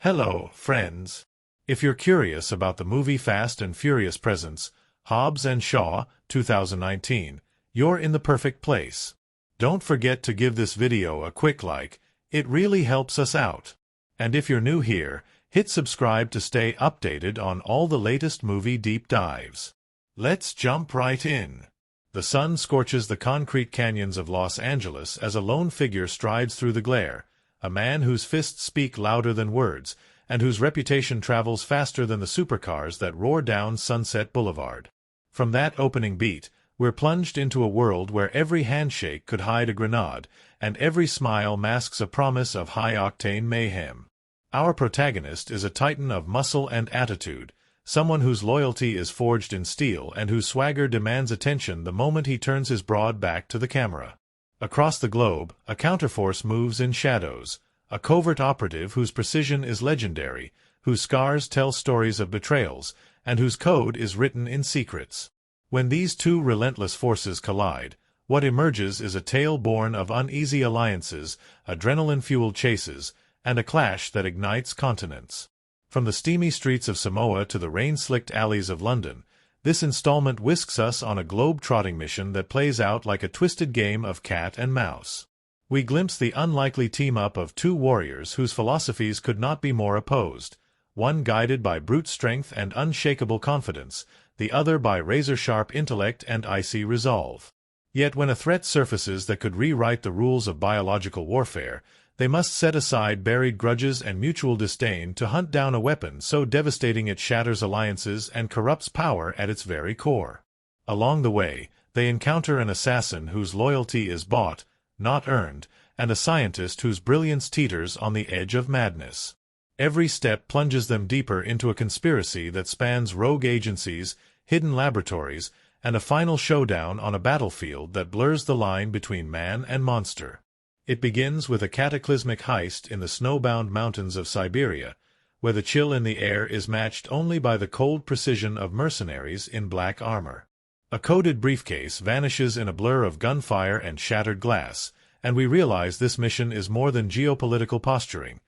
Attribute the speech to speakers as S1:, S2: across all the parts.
S1: Hello, friends. If you're curious about the movie Fast and Furious presents, Hobbs Shaw, 2019, you're in the perfect place. Don't forget to give this video a quick like, it really helps us out. And if you're new here, hit subscribe to stay updated on all the latest movie deep dives. Let's jump right in. The sun scorches the concrete canyons of Los Angeles as a lone figure strides through the glare, a man whose fists speak louder than words, and whose reputation travels faster than the supercars that roar down Sunset Boulevard. From that opening beat, we're plunged into a world where every handshake could hide a grenade, and every smile masks a promise of high-octane mayhem. Our protagonist is a titan of muscle and attitude, someone whose loyalty is forged in steel and whose swagger demands attention the moment he turns his broad back to the camera. Across the globe, a counterforce moves in shadows, a covert operative whose precision is legendary, whose scars tell stories of betrayals, and whose code is written in secrets. When these two relentless forces collide, what emerges is a tale born of uneasy alliances, adrenaline-fueled chases, and a clash that ignites continents. From the steamy streets of Samoa to the rain-slicked alleys of London, this installment whisks us on a globe-trotting mission that plays out like a twisted game of cat and mouse. We glimpse the unlikely team-up of two warriors whose philosophies could not be more opposed, one guided by brute strength and unshakable confidence, the other by razor-sharp intellect and icy resolve. Yet when a threat surfaces that could rewrite the rules of biological warfare, they must set aside buried grudges and mutual disdain to hunt down a weapon so devastating it shatters alliances and corrupts power at its very core. Along the way, they encounter an assassin whose loyalty is bought, not earned, and a scientist whose brilliance teeters on the edge of madness. Every step plunges them deeper into a conspiracy that spans rogue agencies, hidden laboratories, and a final showdown on a battlefield that blurs the line between man and monster. It begins with a cataclysmic heist in the snowbound mountains of Siberia, where the chill in the air is matched only by the cold precision of mercenaries in black armor. A coded briefcase vanishes in a blur of gunfire and shattered glass, and we realize this mission is more than geopolitical posturing.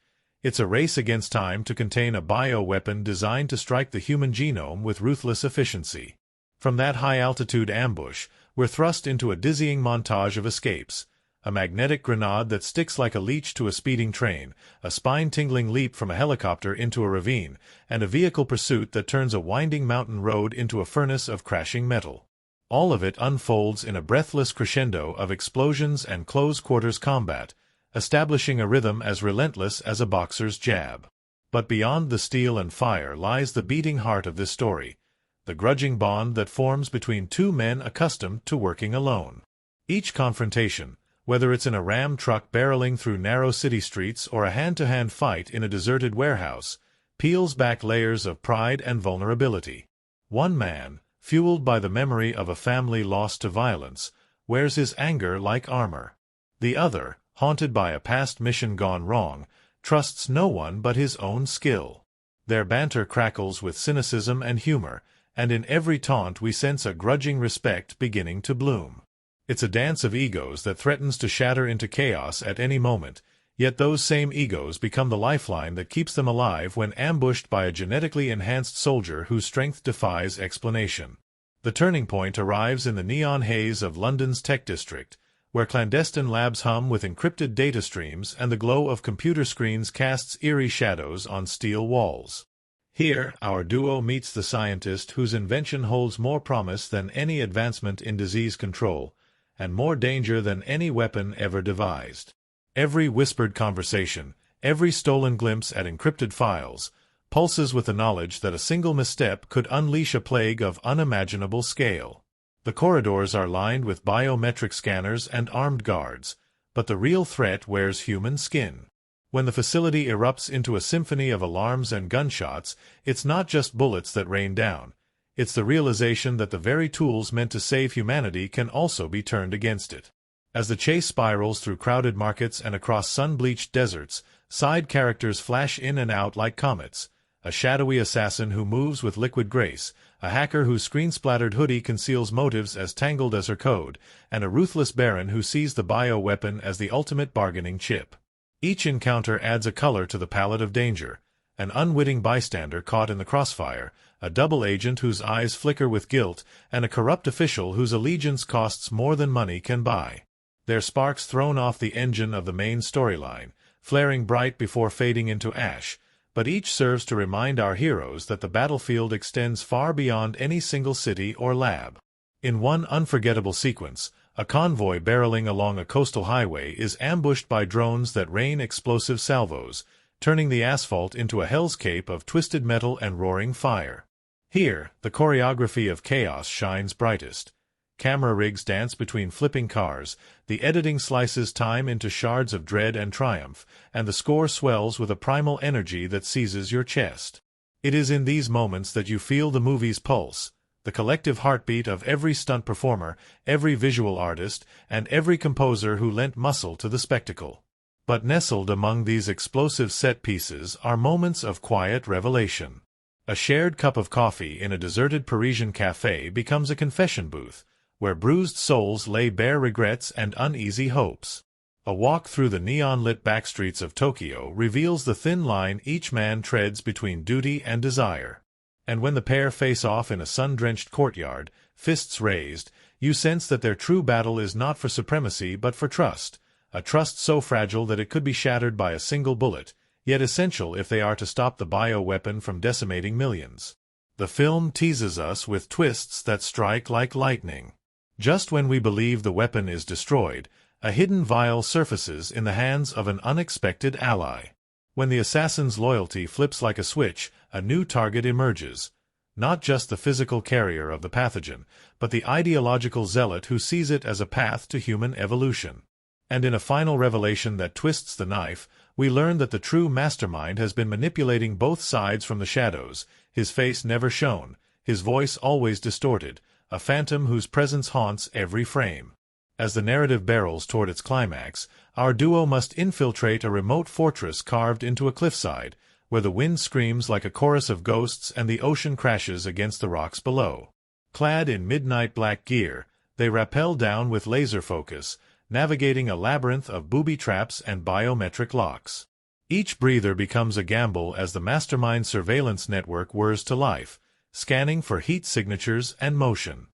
S1: It's a race against time to contain a bioweapon designed to strike the human genome with ruthless efficiency. From that high-altitude ambush, we're thrust into a dizzying montage of escapes. A magnetic grenade that sticks like a leech to a speeding train, a spine-tingling leap from a helicopter into a ravine, and a vehicle pursuit that turns a winding mountain road into a furnace of crashing metal. All of it unfolds in a breathless crescendo of explosions and close-quarters combat, establishing a rhythm as relentless as a boxer's jab. But beyond the steel and fire lies the beating heart of this story, the grudging bond that forms between two men accustomed to working alone. Each confrontation, whether it's in a Ram truck barreling through narrow city streets or a hand-to-hand fight in a deserted warehouse, peels back layers of pride and vulnerability. One man, fueled by the memory of a family lost to violence, wears his anger like armor. The other, haunted by a past mission gone wrong, trusts no one but his own skill. Their banter crackles with cynicism and humor, and in every taunt we sense a grudging respect beginning to bloom. It's a dance of egos that threatens to shatter into chaos at any moment, yet those same egos become the lifeline that keeps them alive when ambushed by a genetically enhanced soldier whose strength defies explanation. The turning point arrives in the neon haze of London's tech district, where clandestine labs hum with encrypted data streams and the glow of computer screens casts eerie shadows on steel walls. Here, our duo meets the scientist whose invention holds more promise than any advancement in disease control, and more danger than any weapon ever devised. Every whispered conversation, every stolen glimpse at encrypted files, pulses with the knowledge that a single misstep could unleash a plague of unimaginable scale. The corridors are lined with biometric scanners and armed guards, but the real threat wears human skin. When the facility erupts into a symphony of alarms and gunshots, it's not just bullets that rain down. It's the realization that the very tools meant to save humanity can also be turned against it. As the chase spirals through crowded markets and across sun-bleached deserts, side characters flash in and out like comets. A shadowy assassin who moves with liquid grace, a hacker whose screen-splattered hoodie conceals motives as tangled as her code, and a ruthless baron who sees the bioweapon as the ultimate bargaining chip. Each encounter adds a color to the palette of danger, an unwitting bystander caught in the crossfire, a double agent whose eyes flicker with guilt, and a corrupt official whose allegiance costs more than money can buy. Their sparks thrown off the engine of the main storyline, flaring bright before fading into ash, but each serves to remind our heroes that the battlefield extends far beyond any single city or lab. In one unforgettable sequence, a convoy barreling along a coastal highway is ambushed by drones that rain explosive salvos, turning the asphalt into a hellscape of twisted metal and roaring fire. Here, the choreography of chaos shines brightest. Camera rigs dance between flipping cars, the editing slices time into shards of dread and triumph, and the score swells with a primal energy that seizes your chest. It is in these moments that you feel the movie's pulse, the collective heartbeat of every stunt performer, every visual artist, and every composer who lent muscle to the spectacle. But nestled among these explosive set pieces are moments of quiet revelation. A shared cup of coffee in a deserted Parisian café becomes a confession booth, where bruised souls lay bare regrets and uneasy hopes. A walk through the neon-lit backstreets of Tokyo reveals the thin line each man treads between duty and desire. And when the pair face off in a sun-drenched courtyard, fists raised, you sense that their true battle is not for supremacy but for trust, a trust so fragile that it could be shattered by a single bullet, yet essential if they are to stop the bioweapon from decimating millions. The film teases us with twists that strike like lightning. Just when we believe the weapon is destroyed, a hidden vial surfaces in the hands of an unexpected ally. When the assassin's loyalty flips like a switch, a new target emerges. Not just the physical carrier of the pathogen, but the ideological zealot who sees it as a path to human evolution. And in a final revelation that twists the knife, we learn that the true mastermind has been manipulating both sides from the shadows, his face never shown, his voice always distorted, a phantom whose presence haunts every frame. As the narrative barrels toward its climax, our duo must infiltrate a remote fortress carved into a cliffside, where the wind screams like a chorus of ghosts and the ocean crashes against the rocks below. Clad in midnight black gear, they rappel down with laser focus, navigating a labyrinth of booby traps and biometric locks. Each breather becomes a gamble as the mastermind surveillance network whirs to life, scanning for heat signatures and motion.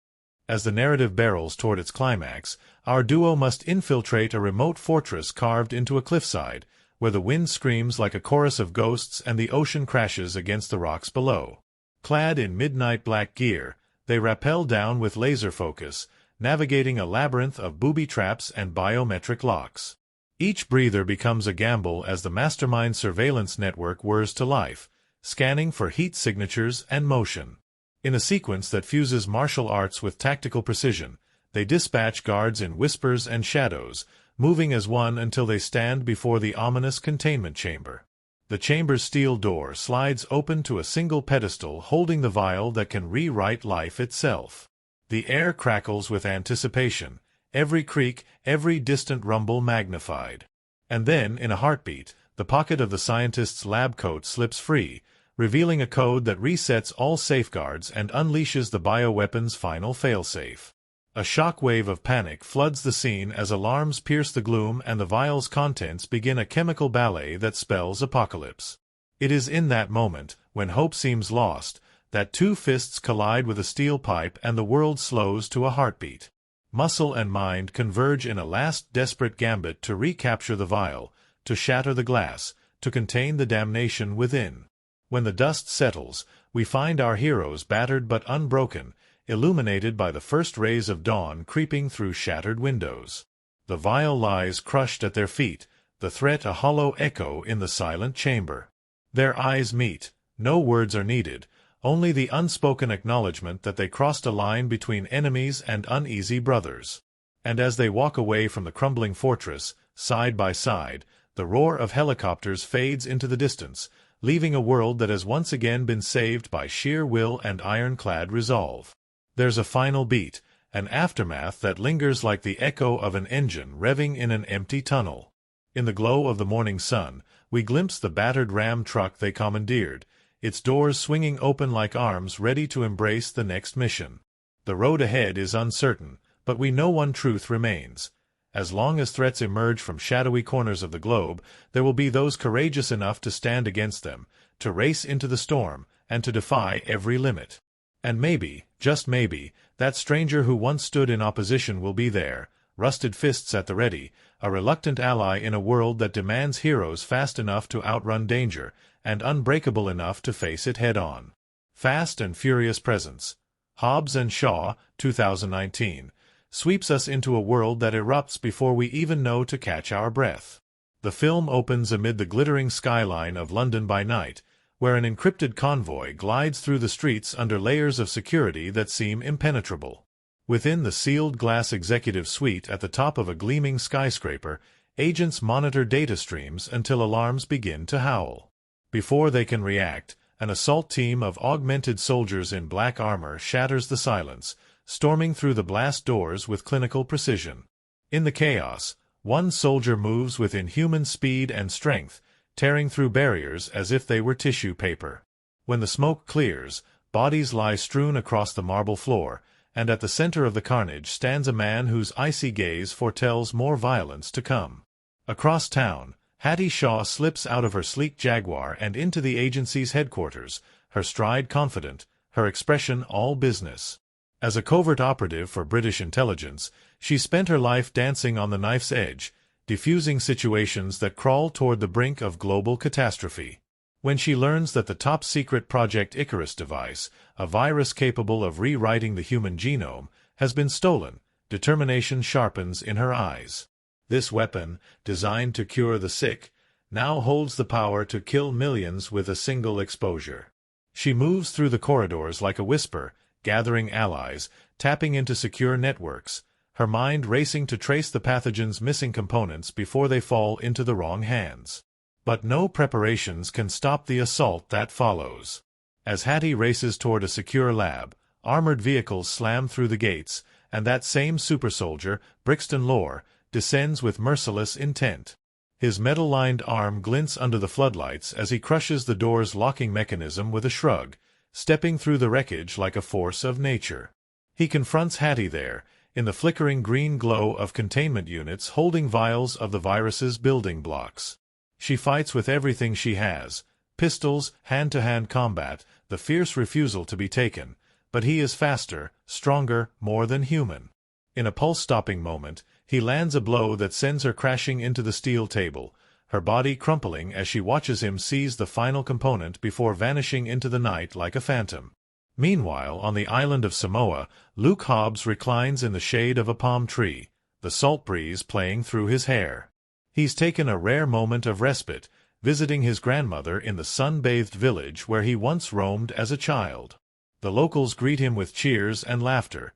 S1: As the narrative barrels toward its climax, our duo must infiltrate a remote fortress carved into a cliffside, where the wind screams like a chorus of ghosts and the ocean crashes against the rocks below. Clad in midnight black gear, they rappel down with laser focus, navigating a labyrinth of booby traps and biometric locks. Each breather becomes a gamble as the mastermind surveillance network whirs to life, scanning for heat signatures and motion. In a sequence that fuses martial arts with tactical precision, they dispatch guards in whispers and shadows, moving as one until they stand before the ominous containment chamber. The chamber's steel door slides open to a single pedestal holding the vial that can rewrite life itself. The air crackles with anticipation, every creak, every distant rumble magnified. And then, in a heartbeat, the pocket of the scientist's lab coat slips free, revealing a code that resets all safeguards and unleashes the bioweapon's final failsafe. A shockwave of panic floods the scene as alarms pierce the gloom and the vial's contents begin a chemical ballet that spells apocalypse. It is in that moment, when hope seems lost, that two fists collide with a steel pipe and the world slows to a heartbeat. Muscle and mind converge in a last desperate gambit to recapture the vial, to shatter the glass, to contain the damnation within. When the dust settles, we find our heroes battered but unbroken, illuminated by the first rays of dawn creeping through shattered windows. The vial lies crushed at their feet, the threat a hollow echo in the silent chamber. Their eyes meet. No words are needed, only the unspoken acknowledgement that they crossed a line between enemies and uneasy brothers. And as they walk away from the crumbling fortress, side by side, the roar of helicopters fades into the distance, leaving a world that has once again been saved by sheer will and ironclad resolve. There's a final beat, an aftermath that lingers like the echo of an engine revving in an empty tunnel. In the glow of the morning sun, we glimpse the battered ram truck they commandeered, its doors swinging open like arms ready to embrace the next mission. The road ahead is uncertain, but we know one truth remains. As long as threats emerge from shadowy corners of the globe, there will be those courageous enough to stand against them, to race into the storm, and to defy every limit. And maybe, just maybe, that stranger who once stood in opposition will be there, rusted fists at the ready, a reluctant ally in a world that demands heroes fast enough to outrun danger, and unbreakable enough to face it head-on. Fast and Furious Presence. Hobbs Shaw, 2019, sweeps us into a world that erupts before we even know to catch our breath. The film opens amid the glittering skyline of London by night, where an encrypted convoy glides through the streets under layers of security that seem impenetrable. Within the sealed glass executive suite at the top of a gleaming skyscraper, agents monitor data streams until alarms begin to howl. Before they can react, an assault team of augmented soldiers in black armor shatters the silence, storming through the blast doors with clinical precision. In the chaos, one soldier moves with inhuman speed and strength, tearing through barriers as if they were tissue paper. When the smoke clears, bodies lie strewn across the marble floor, and at the center of the carnage stands a man whose icy gaze foretells more violence to come. Across town, Hattie Shaw slips out of her sleek Jaguar and into the agency's headquarters, her stride confident, her expression all business. As a covert operative for British intelligence, she spent her life dancing on the knife's edge, diffusing situations that crawl toward the brink of global catastrophe. When she learns that the top-secret Project Icarus device, a virus capable of rewriting the human genome, has been stolen, determination sharpens in her eyes. This weapon, designed to cure the sick, now holds the power to kill millions with a single exposure. She moves through the corridors like a whisper, gathering allies, tapping into secure networks, her mind racing to trace the pathogen's missing components before they fall into the wrong hands. But no preparations can stop the assault that follows. As Hattie races toward a secure lab, armored vehicles slam through the gates, and that same super-soldier, Brixton Lore, descends with merciless intent. His metal-lined arm glints under the floodlights as he crushes the door's locking mechanism with a shrug, stepping through the wreckage like a force of nature. He confronts Hattie there, in the flickering green glow of containment units holding vials of the virus's building blocks. She fights with everything she has, pistols, hand-to-hand combat, the fierce refusal to be taken, but he is faster, stronger, more than human. In a pulse-stopping moment, he lands a blow that sends her crashing into the steel table, her body crumpling as she watches him seize the final component before vanishing into the night like a phantom. Meanwhile, on the island of Samoa, Luke Hobbs reclines in the shade of a palm tree, the salt breeze playing through his hair. He's taken a rare moment of respite, visiting his grandmother in the sun-bathed village where he once roamed as a child. The locals greet him with cheers and laughter.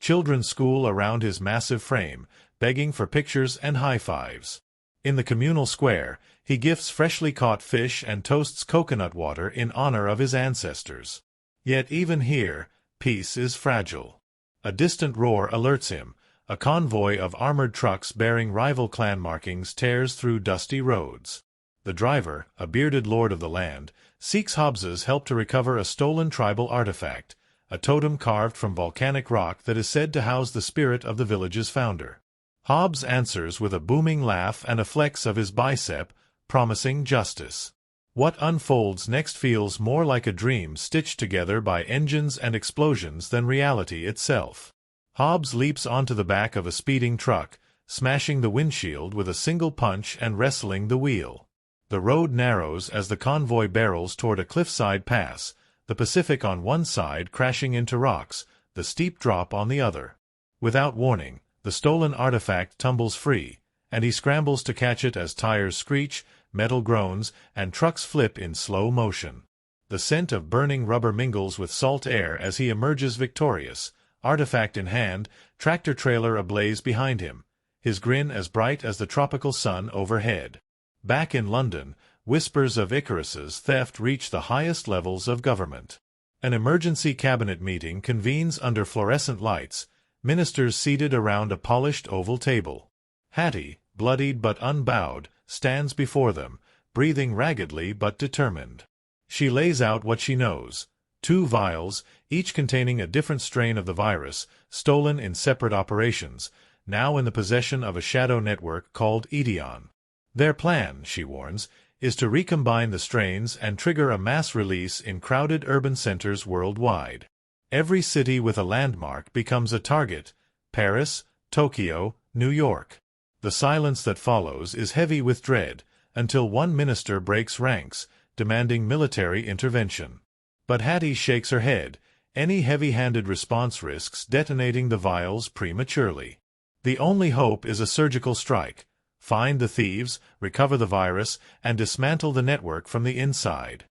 S1: Children school around his massive frame, begging for pictures and high-fives. In the communal square, he gifts freshly caught fish and toasts coconut water in honor of his ancestors. Yet even here, peace is fragile. A distant roar alerts him. A convoy of armored trucks bearing rival clan markings tears through dusty roads. The driver, a bearded lord of the land, seeks Hobbs's help to recover a stolen tribal artifact, a totem carved from volcanic rock that is said to house the spirit of the village's founder. Hobbs answers with a booming laugh and a flex of his bicep, promising justice. What unfolds next feels more like a dream stitched together by engines and explosions than reality itself. Hobbs leaps onto the back of a speeding truck, smashing the windshield with a single punch and wrestling the wheel. The road narrows as the convoy barrels toward a cliffside pass, the Pacific on one side crashing into rocks, the steep drop on the other. Without warning, the stolen artifact tumbles free, and he scrambles to catch it as tires screech, metal groans, and trucks flip in slow motion. The scent of burning rubber mingles with salt air as he emerges victorious, artifact in hand, tractor-trailer ablaze behind him, his grin as bright as the tropical sun overhead. Back in London, whispers of Icarus's theft reach the highest levels of government. An emergency cabinet meeting convenes under fluorescent lights, ministers seated around a polished oval table. Hattie, bloodied but unbowed, stands before them, breathing raggedly but determined. She lays out what she knows. 2 vials, each containing a different strain of the virus, stolen in separate operations, now in the possession of a shadow network called Edeon. Their plan, she warns, is to recombine the strains and trigger a mass release in crowded urban centers worldwide. Every city with a landmark becomes a target: Paris, Tokyo, New York. The silence that follows is heavy with dread, until one minister breaks ranks, demanding military intervention. But Hattie shakes her head. Any heavy-handed response risks detonating the vials prematurely. The only hope is a surgical strike. Find the thieves, recover the virus, and dismantle the network from the inside.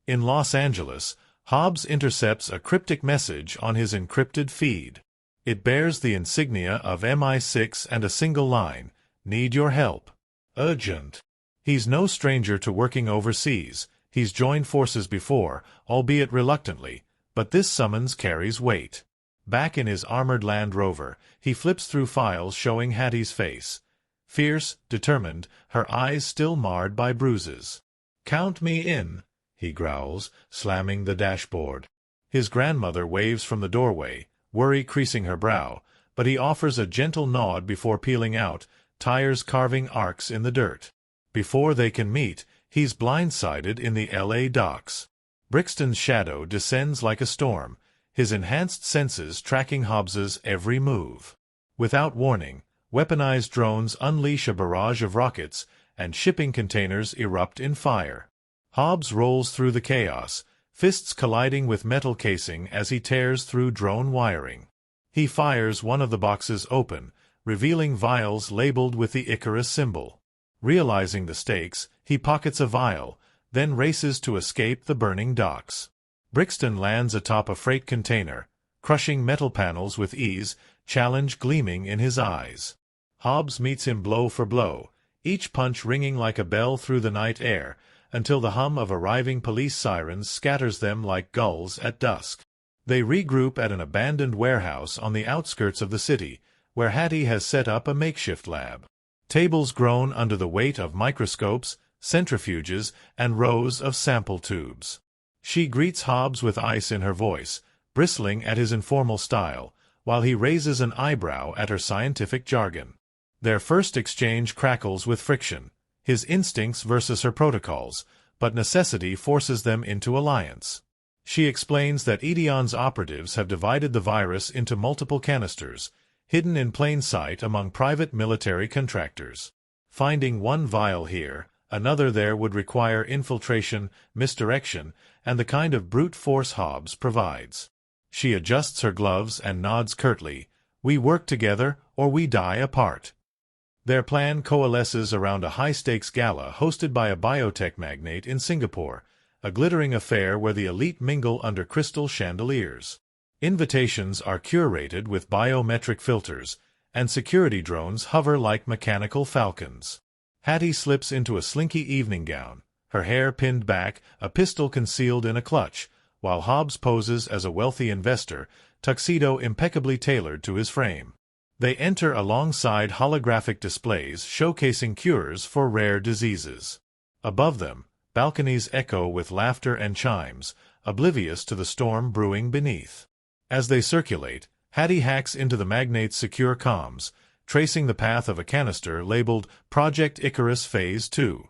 S1: In Los Angeles, Hobbs intercepts a cryptic message on his encrypted feed. It bears the insignia of MI6 and a single line: "Need your help. Urgent." He's no stranger to working overseas. He's joined forces before, albeit reluctantly, but this summons carries weight. Back in his armored Land Rover, he flips through files showing Hattie's face. Fierce, determined, her eyes still marred by bruises. "Count me in," he growls, slamming the dashboard. His grandmother waves from the doorway, worry creasing her brow, but he offers a gentle nod before peeling out, tires carving arcs in the dirt. Before they can meet, he's blindsided in the L.A. docks. Brixton's shadow descends like a storm, his enhanced senses tracking Hobbs's every move. Without warning, weaponized drones unleash a barrage of rockets, and shipping containers erupt in fire. Hobbs rolls through the chaos, fists colliding with metal casing as he tears through drone wiring. He fires one of the boxes open, revealing vials labeled with the Icarus symbol. Realizing the stakes, he pockets a vial, then races to escape the burning docks. Brixton lands atop a freight container, crushing metal panels with ease, challenge gleaming in his eyes. Hobbs meets him blow for blow, each punch ringing like a bell through the night air, until the hum of arriving police sirens scatters them like gulls at dusk. They regroup at an abandoned warehouse on the outskirts of the city, where Hattie has set up a makeshift lab. Tables groan under the weight of microscopes, centrifuges, and rows of sample tubes. She greets Hobbs with ice in her voice, bristling at his informal style, while he raises an eyebrow at her scientific jargon. Their first exchange crackles with friction, his instincts versus her protocols, but necessity forces them into alliance. She explains that Edeon's operatives have divided the virus into multiple canisters, hidden in plain sight among private military contractors. Finding one vial here, another there would require infiltration, misdirection, and the kind of brute force Hobbs provides. She adjusts her gloves and nods curtly. "We work together, or we die apart." Their plan coalesces around a high-stakes gala hosted by a biotech magnate in Singapore, a glittering affair where the elite mingle under crystal chandeliers. Invitations are curated with biometric filters, and security drones hover like mechanical falcons. Hattie slips into a slinky evening gown, her hair pinned back, a pistol concealed in a clutch, while Hobbs poses as a wealthy investor, tuxedo impeccably tailored to his frame. They enter alongside holographic displays showcasing cures for rare diseases. Above them, balconies echo with laughter and chimes, oblivious to the storm brewing beneath. As they circulate, Hattie hacks into the magnate's secure comms, tracing the path of a canister labeled Project Icarus Phase 2.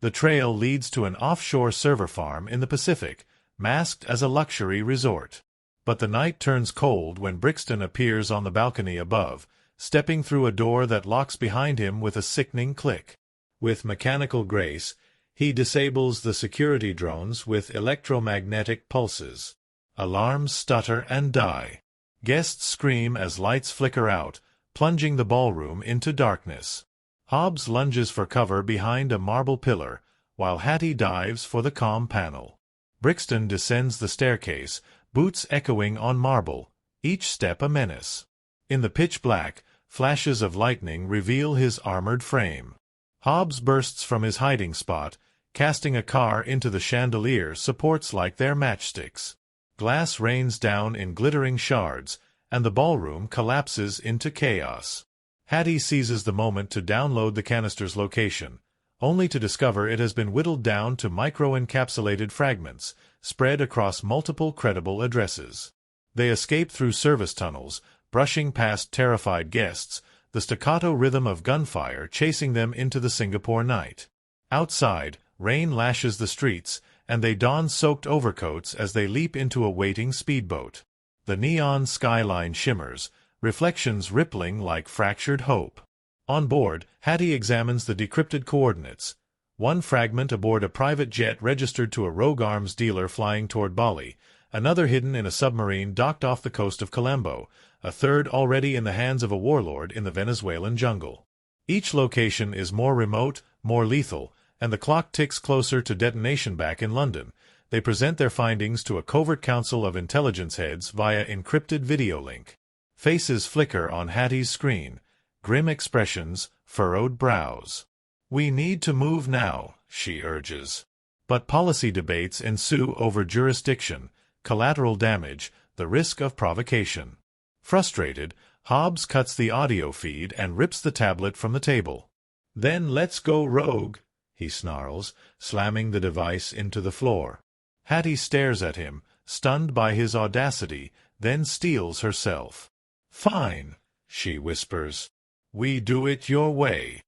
S1: The trail leads to an offshore server farm in the Pacific, masked as a luxury resort. But the night turns cold when Brixton appears on the balcony above, stepping through a door that locks behind him with a sickening click. With mechanical grace, he disables the security drones with electromagnetic pulses. Alarms stutter and die. Guests scream as lights flicker out, plunging the ballroom into darkness. Hobbs lunges for cover behind a marble pillar, while Hattie dives for the comm panel. Brixton descends the staircase, boots echoing on marble, each step a menace. In the pitch black, flashes of lightning reveal his armored frame. Hobbs bursts from his hiding spot, casting a car into the chandelier supports like their matchsticks. Glass rains down in glittering shards, and the ballroom collapses into chaos. Hattie seizes the moment to download the canister's location, only to discover it has been whittled down to micro-encapsulated fragments, spread across multiple credible addresses. They escape through service tunnels, brushing past terrified guests, the staccato rhythm of gunfire chasing them into the Singapore night. Outside, rain lashes the streets, and they don soaked overcoats as they leap into a waiting speedboat. The neon skyline shimmers, reflections rippling like fractured hope. On board, Hattie examines the decrypted coordinates. One fragment aboard a private jet registered to a rogue arms dealer flying toward Bali, another hidden in a submarine docked off the coast of Colombo, a third already in the hands of a warlord in the Venezuelan jungle. Each location is more remote, more lethal, and the clock ticks closer to detonation. Back in London, they present their findings to a covert council of intelligence heads via encrypted video link. Faces flicker on Hattie's screen, grim expressions, furrowed brows. "We need to move now," she urges. But policy debates ensue over jurisdiction, collateral damage, the risk of provocation. Frustrated, Hobbs cuts the audio feed and rips the tablet from the table. "Then let's go rogue," he snarls, slamming the device into the floor. Hattie stares at him, stunned by his audacity, then steels herself. "Fine," she whispers. "We do it your way."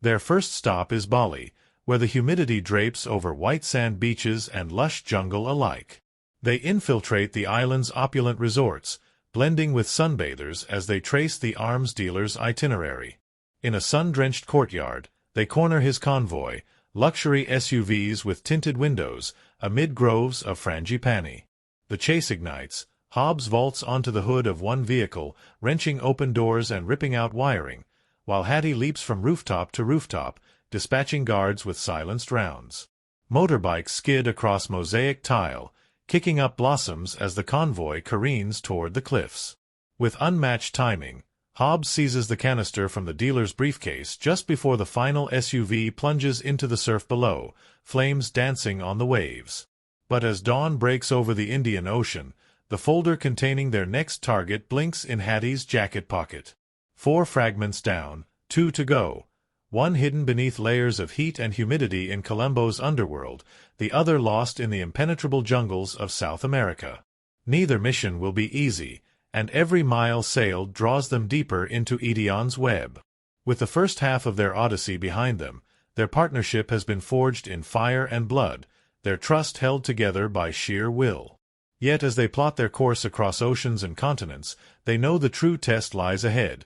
S1: Their first stop is Bali, where the humidity drapes over white sand beaches and lush jungle alike. They infiltrate the island's opulent resorts, blending with sunbathers as they trace the arms dealer's itinerary. In a sun-drenched courtyard, they corner his convoy, luxury SUVs with tinted windows, amid groves of frangipani. The chase ignites. Hobbs vaults onto the hood of one vehicle, wrenching open doors and ripping out wiring, while Hattie leaps from rooftop to rooftop, dispatching guards with silenced rounds. Motorbikes skid across mosaic tile, kicking up blossoms as the convoy careens toward the cliffs. With unmatched timing, Hobbs seizes the canister from the dealer's briefcase just before the final SUV plunges into the surf below, flames dancing on the waves. But as dawn breaks over the Indian Ocean, the folder containing their next target blinks in Hattie's jacket pocket. 4 fragments down, 2 to go. One hidden beneath layers of heat and humidity in Colombo's underworld, the other lost in the impenetrable jungles of South America. Neither mission will be easy, and every mile sailed draws them deeper into Edion's web. With the first half of their odyssey behind them, their partnership has been forged in fire and blood, their trust held together by sheer will. Yet as they plot their course across oceans and continents, they know the true test lies ahead.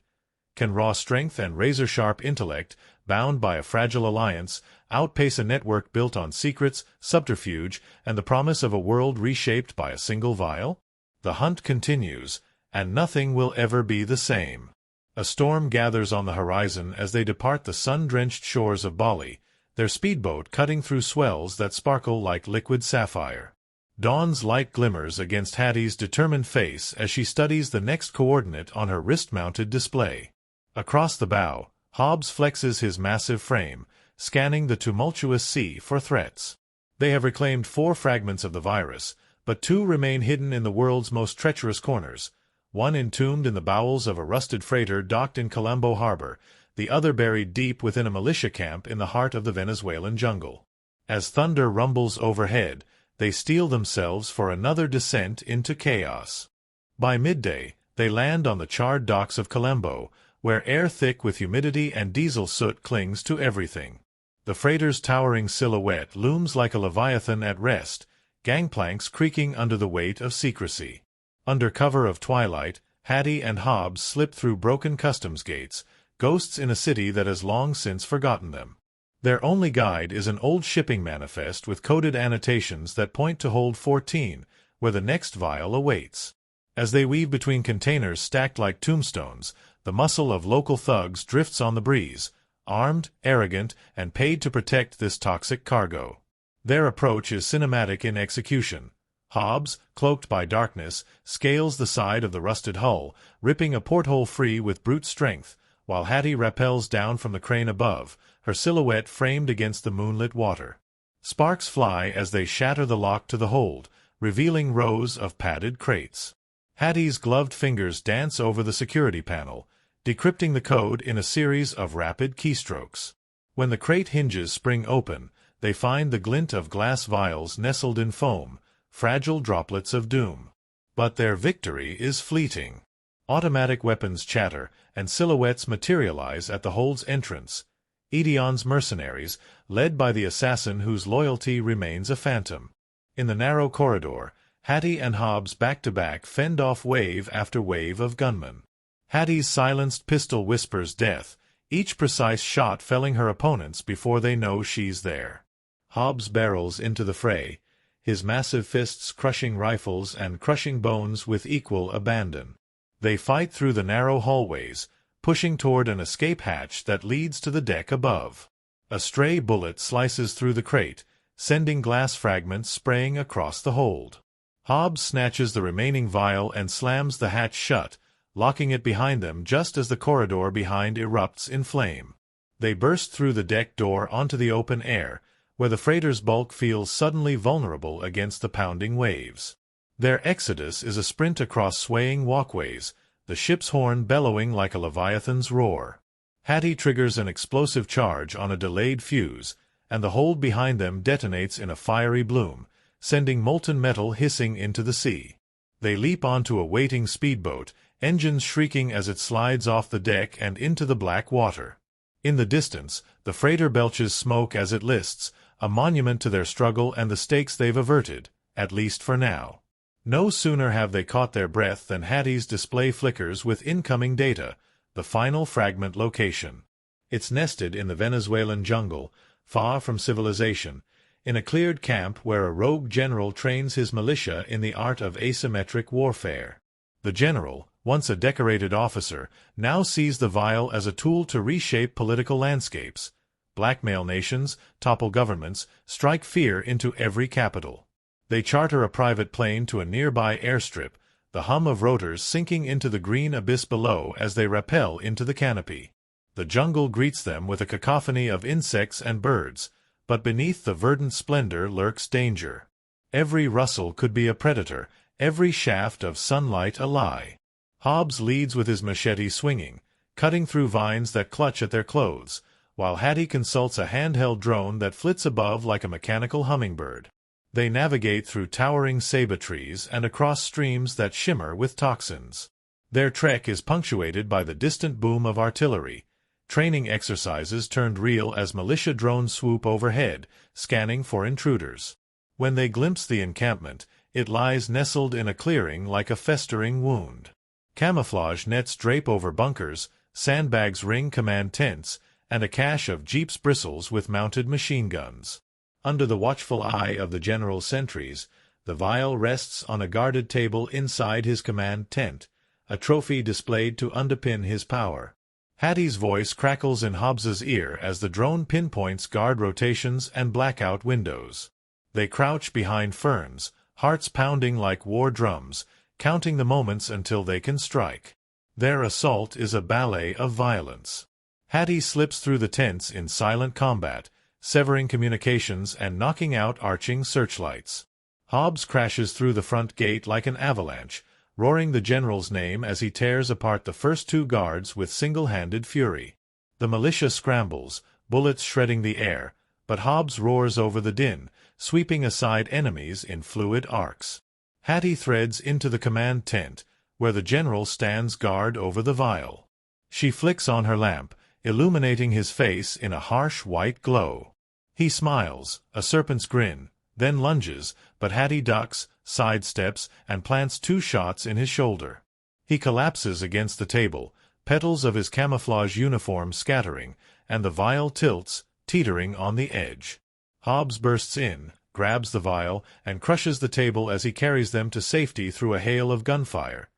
S1: Can raw strength and razor-sharp intellect, bound by a fragile alliance, outpace a network built on secrets, subterfuge, and the promise of a world reshaped by a single vial? The hunt continues, and nothing will ever be the same. A storm gathers on the horizon as they depart the sun-drenched shores of Bali, their speedboat cutting through swells that sparkle like liquid sapphire. Dawn's light glimmers against Hattie's determined face as she studies the next coordinate on her wrist-mounted display. Across the bow, Hobbs flexes his massive frame, scanning the tumultuous sea for threats. They have reclaimed 4 fragments of the virus, but 2 remain hidden in the world's most treacherous corners, one entombed in the bowels of a rusted freighter docked in Colombo harbor, the other buried deep within a militia camp in the heart of the Venezuelan jungle. As thunder rumbles overhead, they steel themselves for another descent into chaos. By midday, they land on the charred docks of Colombo, where air thick with humidity and diesel soot clings to everything. The freighter's towering silhouette looms like a leviathan at rest, gangplanks creaking under the weight of secrecy. Under cover of twilight, Hattie and Hobbs slip through broken customs gates, ghosts in a city that has long since forgotten them. Their only guide is an old shipping manifest with coded annotations that point to hold 14, where the next vial awaits. As they weave between containers stacked like tombstones, the muscle of local thugs drifts on the breeze, armed, arrogant, and paid to protect this toxic cargo. Their approach is cinematic in execution. Hobbs, cloaked by darkness, scales the side of the rusted hull, ripping a porthole free with brute strength, while Hattie rappels down from the crane above, her silhouette framed against the moonlit water. Sparks fly as they shatter the lock to the hold, revealing rows of padded crates. Hattie's gloved fingers dance over the security panel, decrypting the code in a series of rapid keystrokes. When the crate hinges spring open, they find the glint of glass vials nestled in foam, fragile droplets of doom. But their victory is fleeting. Automatic weapons chatter, and silhouettes materialize at the hold's entrance. Edion's mercenaries, led by the assassin whose loyalty remains a phantom. In the narrow corridor, Hattie and Hobbs back-to-back fend off wave after wave of gunmen. Hattie's silenced pistol whispers death, each precise shot felling her opponents before they know she's there. Hobbs barrels into the fray, his massive fists crushing rifles and crushing bones with equal abandon. They fight through the narrow hallways, pushing toward an escape hatch that leads to the deck above. A stray bullet slices through the crate, sending glass fragments spraying across the hold. Hobbs snatches the remaining vial and slams the hatch shut, locking it behind them just as the corridor behind erupts in flame. They burst through the deck door onto the open air, where the freighter's bulk feels suddenly vulnerable against the pounding waves. Their exodus is a sprint across swaying walkways, the ship's horn bellowing like a leviathan's roar. Hattie triggers an explosive charge on a delayed fuse, and the hold behind them detonates in a fiery bloom, sending molten metal hissing into the sea. They leap onto a waiting speedboat, engines shrieking as it slides off the deck and into the black water. In the distance, the freighter belches smoke as it lists, a monument to their struggle and the stakes they've averted, at least for now. No sooner have they caught their breath than Hattie's display flickers with incoming data, the final fragment location. It's nested in the Venezuelan jungle, far from civilization, in a cleared camp where a rogue general trains his militia in the art of asymmetric warfare. The general, once a decorated officer, now sees the vial as a tool to reshape political landscapes, blackmail nations, topple governments, strike fear into every capital. They charter a private plane to a nearby airstrip, the hum of rotors sinking into the green abyss below as they rappel into the canopy. The jungle greets them with a cacophony of insects and birds, but beneath the verdant splendor lurks danger. Every rustle could be a predator, every shaft of sunlight a lie. Hobbs leads with his machete swinging, cutting through vines that clutch at their clothes, while Hattie consults a handheld drone that flits above like a mechanical hummingbird. They navigate through towering ceiba trees and across streams that shimmer with toxins. Their trek is punctuated by the distant boom of artillery, training exercises turned real as militia drones swoop overhead, scanning for intruders. When they glimpse the encampment, it lies nestled in a clearing like a festering wound. Camouflage nets drape over bunkers, sandbags ring command tents, and a cache of jeeps bristles with mounted machine guns. Under the watchful eye of the general's sentries, the vial rests on a guarded table inside his command tent, a trophy displayed to underpin his power. Hattie's voice crackles in Hobbs's ear as the drone pinpoints guard rotations and blackout windows. They crouch behind ferns, hearts pounding like war drums, counting the moments until they can strike. Their assault is a ballet of violence. Hattie slips through the tents in silent combat, severing communications and knocking out arching searchlights. Hobbs crashes through the front gate like an avalanche, roaring the general's name as he tears apart the first two guards with single-handed fury. The militia scrambles, bullets shredding the air, but Hobbs roars over the din, sweeping aside enemies in fluid arcs. Hattie threads into the command tent, where the general stands guard over the vial. She flicks on her lamp, illuminating his face in a harsh white glow. He smiles, a serpent's grin, then lunges, but Hattie ducks, sidesteps, and plants 2 shots in his shoulder. He collapses against the table, petals of his camouflage uniform scattering, and the vial tilts, teetering on the edge. Hobbs bursts in, grabs the vial, and crushes the table as he carries them to safety through a hail of gunfire.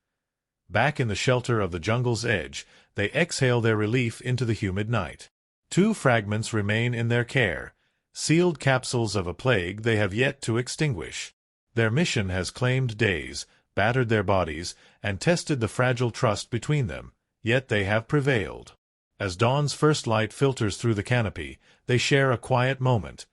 S1: Back in the shelter of the jungle's edge, they exhale their relief into the humid night. 2 fragments remain in their care, sealed capsules of a plague they have yet to extinguish. Their mission has claimed days, battered their bodies, and tested the fragile trust between them, yet they have prevailed. As dawn's first light filters through the canopy, they share a quiet moment.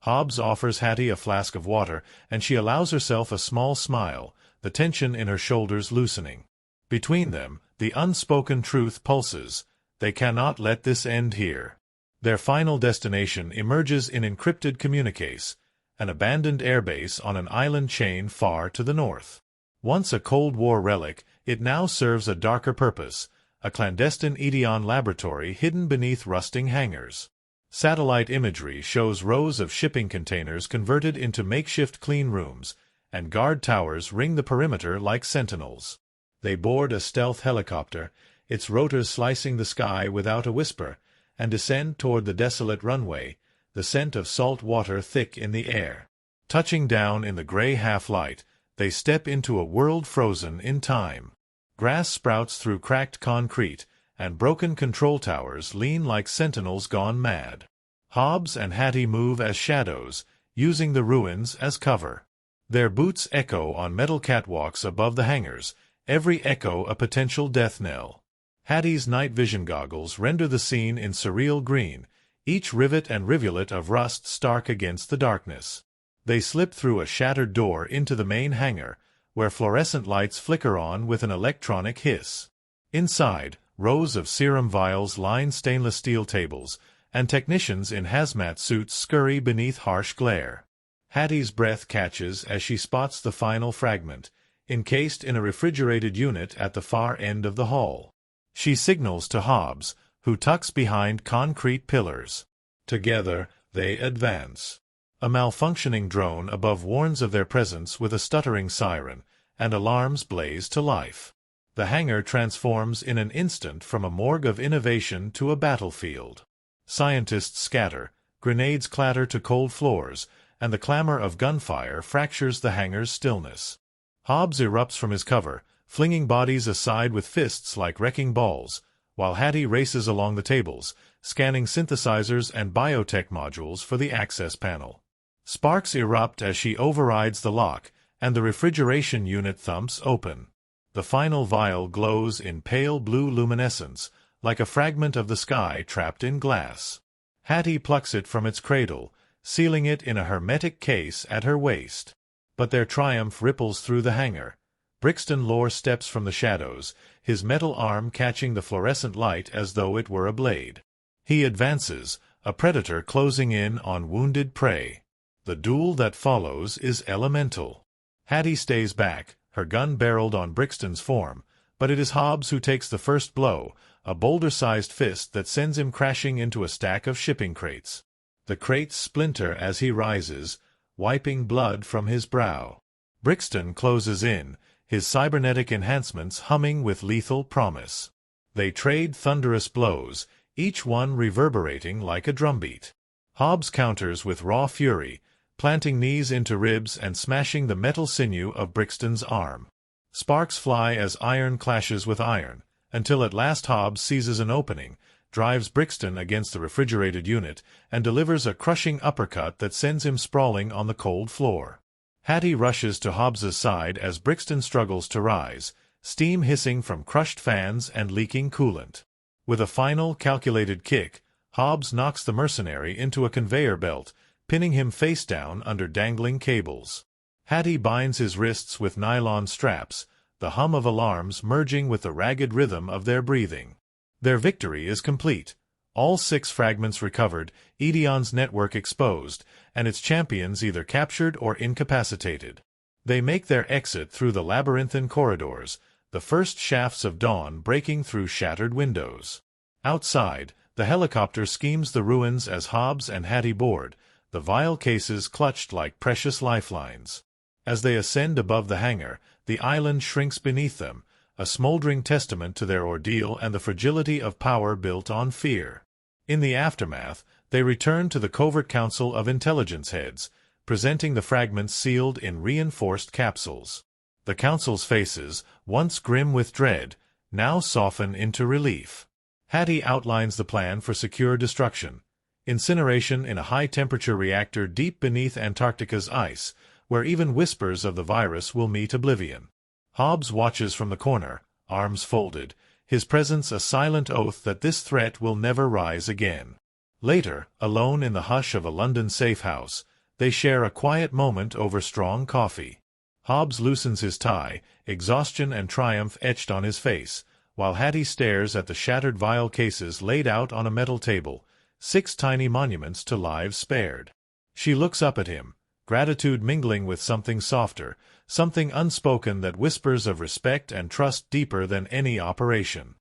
S1: Hobbs offers Hattie a flask of water, and she allows herself a small smile, the tension in her shoulders loosening. Between them, the unspoken truth pulses. They cannot let this end here. Their final destination emerges in encrypted communiques, an abandoned airbase on an island chain far to the north. Once a Cold War relic, it now serves a darker purpose, a clandestine Edeon laboratory hidden beneath rusting hangars. Satellite imagery shows rows of shipping containers converted into makeshift clean rooms, and guard towers ring the perimeter like sentinels. They board a stealth helicopter, its rotors slicing the sky without a whisper, and descend toward the desolate runway, the scent of salt water thick in the air. Touching down in the gray half-light, they step into a world frozen in time. Grass sprouts through cracked concrete, and broken control towers lean like sentinels gone mad. Hobbs and Hattie move as shadows, using the ruins as cover. Their boots echo on metal catwalks above the hangars, every echo a potential death knell. Hattie's night vision goggles render the scene in surreal green, each rivet and rivulet of rust stark against the darkness. They slip through a shattered door into the main hangar, where fluorescent lights flicker on with an electronic hiss. Inside, rows of serum vials line stainless steel tables, and technicians in hazmat suits scurry beneath harsh glare. Hattie's breath catches as she spots the final fragment, encased in a refrigerated unit at the far end of the hall. She signals to Hobbs, who tucks behind concrete pillars. Together, they advance. A malfunctioning drone above warns of their presence with a stuttering siren, and alarms blaze to life. The hangar transforms in an instant from a morgue of innovation to a battlefield. Scientists scatter, grenades clatter to cold floors, and the clamor of gunfire fractures the hangar's stillness. Hobbs erupts from his cover, flinging bodies aside with fists like wrecking balls, while Hattie races along the tables, scanning synthesizers and biotech modules for the access panel. Sparks erupt as she overrides the lock, and the refrigeration unit thumps open. The final vial glows in pale blue luminescence, like a fragment of the sky trapped in glass. Hattie plucks it from its cradle, sealing it in a hermetic case at her waist. But their triumph ripples through the hangar. Brixton Lore steps from the shadows, his metal arm catching the fluorescent light as though it were a blade. He advances, a predator closing in on wounded prey. The duel that follows is elemental. Hattie stays back, her gun barreled on Brixton's form, but it is Hobbs who takes the first blow, a boulder-sized fist that sends him crashing into a stack of shipping crates. The crates splinter as he rises, wiping blood from his brow. Brixton closes in, his cybernetic enhancements humming with lethal promise. They trade thunderous blows, each one reverberating like a drumbeat. Hobbs counters with raw fury, planting knees into ribs and smashing the metal sinew of Brixton's arm. Sparks fly as iron clashes with iron, until at last Hobbs seizes an opening, drives Brixton against the refrigerated unit, and delivers a crushing uppercut that sends him sprawling on the cold floor. Hattie rushes to Hobbs's side as Brixton struggles to rise, steam hissing from crushed fans and leaking coolant. With a final, calculated kick, Hobbs knocks the mercenary into a conveyor belt, pinning him face down under dangling cables. Hattie binds his wrists with nylon straps, the hum of alarms merging with the ragged rhythm of their breathing. Their victory is complete. All 6 fragments recovered, Edeon's network exposed, and its champions either captured or incapacitated. They make their exit through the labyrinthine corridors, the first shafts of dawn breaking through shattered windows. Outside, the helicopter schemes the ruins as Hobbs and Hattie board, the vial cases clutched like precious lifelines. As they ascend above the hangar, the island shrinks beneath them, a smoldering testament to their ordeal and the fragility of power built on fear. In the aftermath, they return to the covert council of intelligence heads, presenting the fragments sealed in reinforced capsules. The council's faces, once grim with dread, now soften into relief. Hattie outlines the plan for secure destruction. Incineration in a high-temperature reactor deep beneath Antarctica's ice, where even whispers of the virus will meet oblivion. Hobbs watches from the corner, arms folded, his presence a silent oath that this threat will never rise again. Later, alone in the hush of a London safe house, they share a quiet moment over strong coffee. Hobbs loosens his tie, exhaustion and triumph etched on his face, while Hattie stares at the shattered vial cases laid out on a metal table, 6 tiny monuments to lives spared. She looks up at him, gratitude mingling with something softer, something unspoken that whispers of respect and trust deeper than any operation.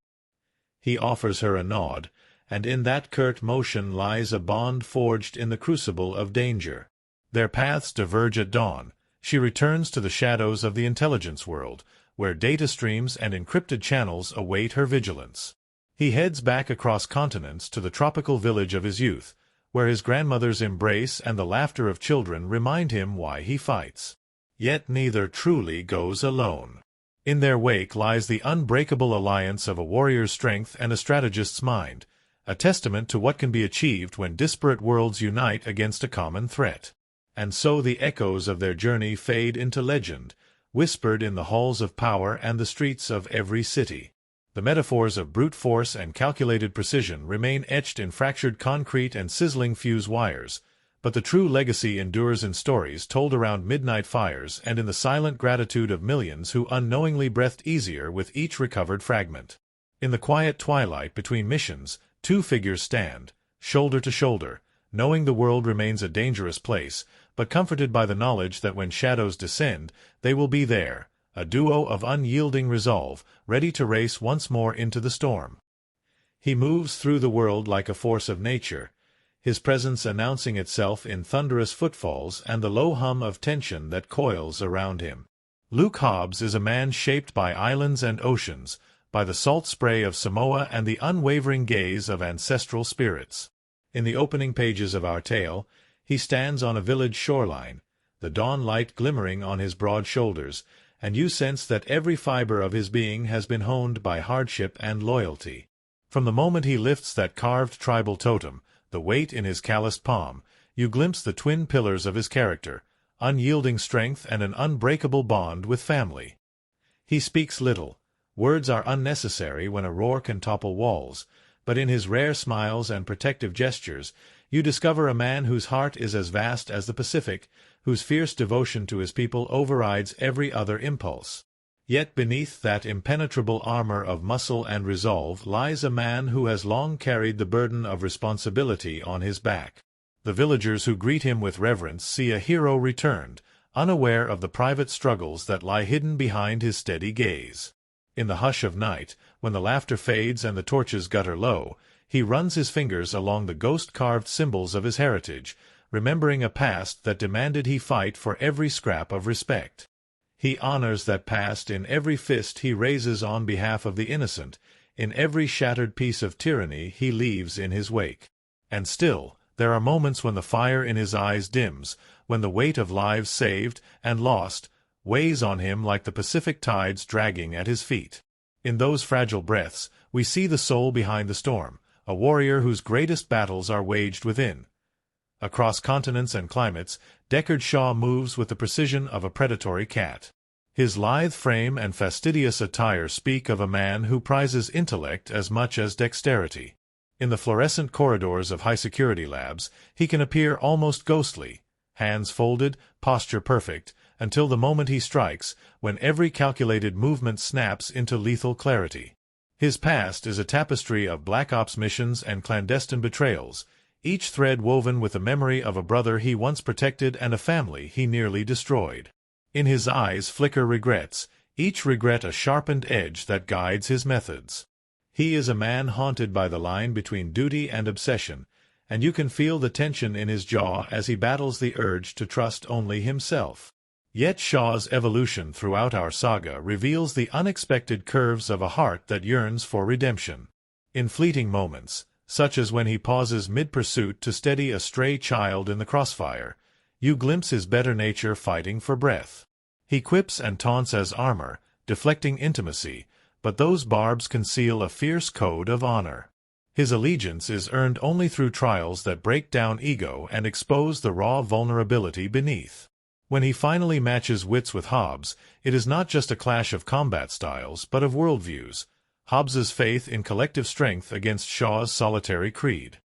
S1: He offers her a nod, and in that curt motion lies a bond forged in the crucible of danger. Their paths diverge at dawn. She returns to the shadows of the intelligence world, where data streams and encrypted channels await her vigilance. He heads back across continents to the tropical village of his youth, where his grandmother's embrace and the laughter of children remind him why he fights. Yet neither truly goes alone. In their wake lies the unbreakable alliance of a warrior's strength and a strategist's mind, a testament to what can be achieved when disparate worlds unite against a common threat. And so the echoes of their journey fade into legend, whispered in the halls of power and the streets of every city. The metaphors of brute force and calculated precision remain etched in fractured concrete and sizzling fuse wires, but the true legacy endures in stories told around midnight fires and in the silent gratitude of millions who unknowingly breathed easier with each recovered fragment. In the quiet twilight between missions, two figures stand, shoulder to shoulder, knowing the world remains a dangerous place, but comforted by the knowledge that when shadows descend, they will be there, a duo of unyielding resolve, ready to race once more into the storm. He moves through the world like a force of nature, his presence announcing itself in thunderous footfalls and the low hum of tension that coils around him. Luke Hobbs is a man shaped by islands and oceans, by the salt spray of Samoa and the unwavering gaze of ancestral spirits. In the opening pages of our tale, he stands on a village shoreline, the dawn light glimmering on his broad shoulders, and you sense that every fiber of his being has been honed by hardship and loyalty. From the moment he lifts that carved tribal totem, the weight in his calloused palm, you glimpse the twin pillars of his character, unyielding strength and an unbreakable bond with family. He speaks little. Words are unnecessary when a roar can topple walls, but in his rare smiles and protective gestures, you discover a man whose heart is as vast as the Pacific, whose fierce devotion to his people overrides every other impulse. Yet beneath that impenetrable armor of muscle and resolve lies a man who has long carried the burden of responsibility on his back. The villagers who greet him with reverence see a hero returned, unaware of the private struggles that lie hidden behind his steady gaze. In the hush of night, when the laughter fades and the torches gutter low, he runs his fingers along the ghost-carved symbols of his heritage, remembering a past that demanded he fight for every scrap of respect. He honors that past in every fist he raises on behalf of the innocent, in every shattered piece of tyranny he leaves in his wake. And still, there are moments when the fire in his eyes dims, when the weight of lives saved and lost weighs on him like the Pacific tides dragging at his feet. In those fragile breaths, we see the soul behind the storm, a warrior whose greatest battles are waged within. Across continents and climates, Deckard Shaw moves with the precision of a predatory cat. His lithe frame and fastidious attire speak of a man who prizes intellect as much as dexterity. In the fluorescent corridors of high-security labs, he can appear almost ghostly, hands folded, posture perfect, until the moment he strikes, when every calculated movement snaps into lethal clarity. His past is a tapestry of Black Ops missions and clandestine betrayals, each thread woven with the memory of a brother he once protected and a family he nearly destroyed. In his eyes flicker regrets, each regret a sharpened edge that guides his methods. He is a man haunted by the line between duty and obsession, and you can feel the tension in his jaw as he battles the urge to trust only himself. Yet Shaw's evolution throughout our saga reveals the unexpected curves of a heart that yearns for redemption. In fleeting moments, such as when he pauses mid-pursuit to steady a stray child in the crossfire, you glimpse his better nature fighting for breath. He quips and taunts as armor, deflecting intimacy, but those barbs conceal a fierce code of honor. His allegiance is earned only through trials that break down ego and expose the raw vulnerability beneath. When he finally matches wits with Hobbs, it is not just a clash of combat styles but of worldviews, Hobbs's faith in collective strength against Shaw's solitary creed.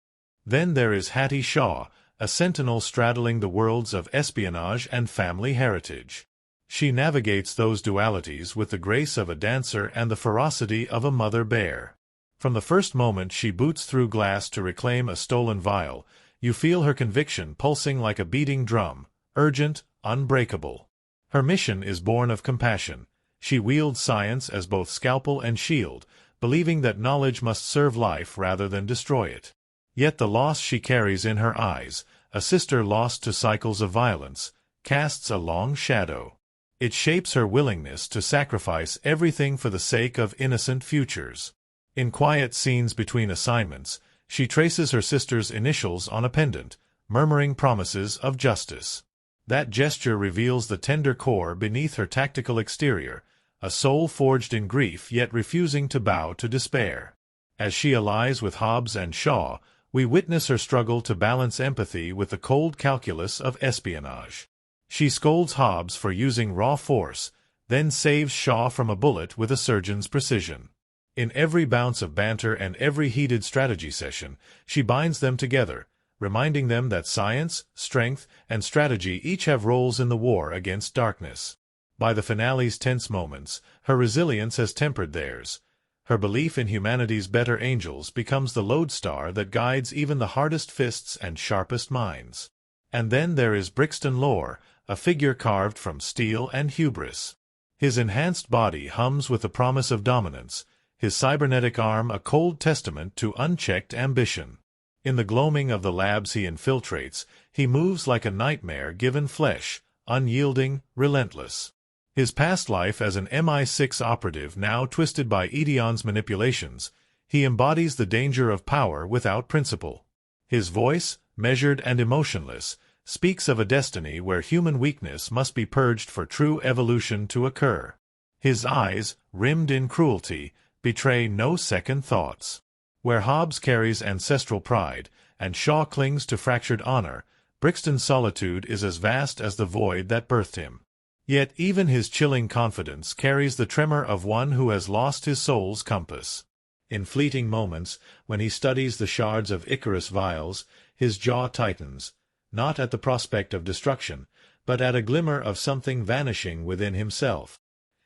S1: Then there is Hattie Shaw, a sentinel straddling the worlds of espionage and family heritage. She navigates those dualities with the grace of a dancer and the ferocity of a mother bear. From the first moment she boots through glass to reclaim a stolen vial, you feel her conviction pulsing like a beating drum, urgent, unbreakable. Her mission is born of compassion. She wields science as both scalpel and shield, believing that knowledge must serve life rather than destroy it. Yet the loss she carries in her eyes, a sister lost to cycles of violence, casts a long shadow. It shapes her willingness to sacrifice everything for the sake of innocent futures. In quiet scenes between assignments, she traces her sister's initials on a pendant, murmuring promises of justice. That gesture reveals the tender core beneath her tactical exterior, a soul forged in grief yet refusing to bow to despair. As she allies with Hobbs and Shaw, we witness her struggle to balance empathy with the cold calculus of espionage. She scolds Hobbs for using raw force, then saves Shaw from a bullet with a surgeon's precision. In every bounce of banter and every heated strategy session, she binds them together, reminding them that science, strength, and strategy each have roles in the war against darkness. By the finale's tense moments, her resilience has tempered theirs. Her belief in humanity's better angels becomes the lodestar that guides even the hardest fists and sharpest minds. And then there is Brixton Lore, a figure carved from steel and hubris. His enhanced body hums with the promise of dominance, his cybernetic arm a cold testament to unchecked ambition. In the gloaming of the labs he infiltrates, he moves like a nightmare given flesh, unyielding, relentless. His past life as an MI6 operative now twisted by Edion's manipulations, he embodies the danger of power without principle. His voice, measured and emotionless, speaks of a destiny where human weakness must be purged for true evolution to occur. His eyes, rimmed in cruelty, betray no second thoughts. Where Hobbs carries ancestral pride, and Shaw clings to fractured honor, Brixton's solitude is as vast as the void that birthed him. Yet even his chilling confidence carries the tremor of one who has lost his soul's compass. In fleeting moments, when he studies the shards of Icarus vials, his jaw tightens, not at the prospect of destruction, but at a glimmer of something vanishing within himself.